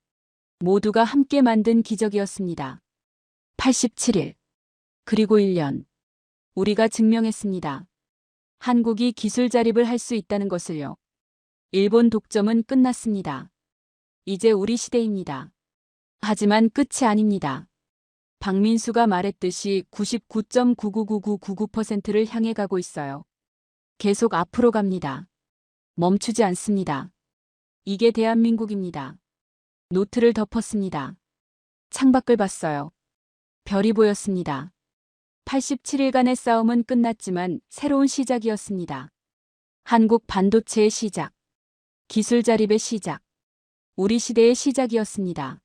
모두가 함께 만든 기적이었습니다. 87일. 그리고 1년. 우리가 증명했습니다. 한국이 기술 자립을 할 수 있다는 것을요. 일본 독점은 끝났습니다. 이제 우리 시대입니다. 하지만 끝이 아닙니다. 박민수가 말했듯이 99.999999%를 향해 가고 있어요. 계속 앞으로 갑니다. 멈추지 않습니다. 이게 대한민국입니다. 노트를 덮었습니다. 창밖을 봤어요. 별이 보였습니다. 87일간의 싸움은 끝났지만 새로운 시작이었습니다. 한국 반도체의 시작. 기술 자립의 시작. 우리 시대의 시작이었습니다.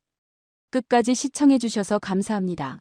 끝까지 시청해 주셔서 감사합니다.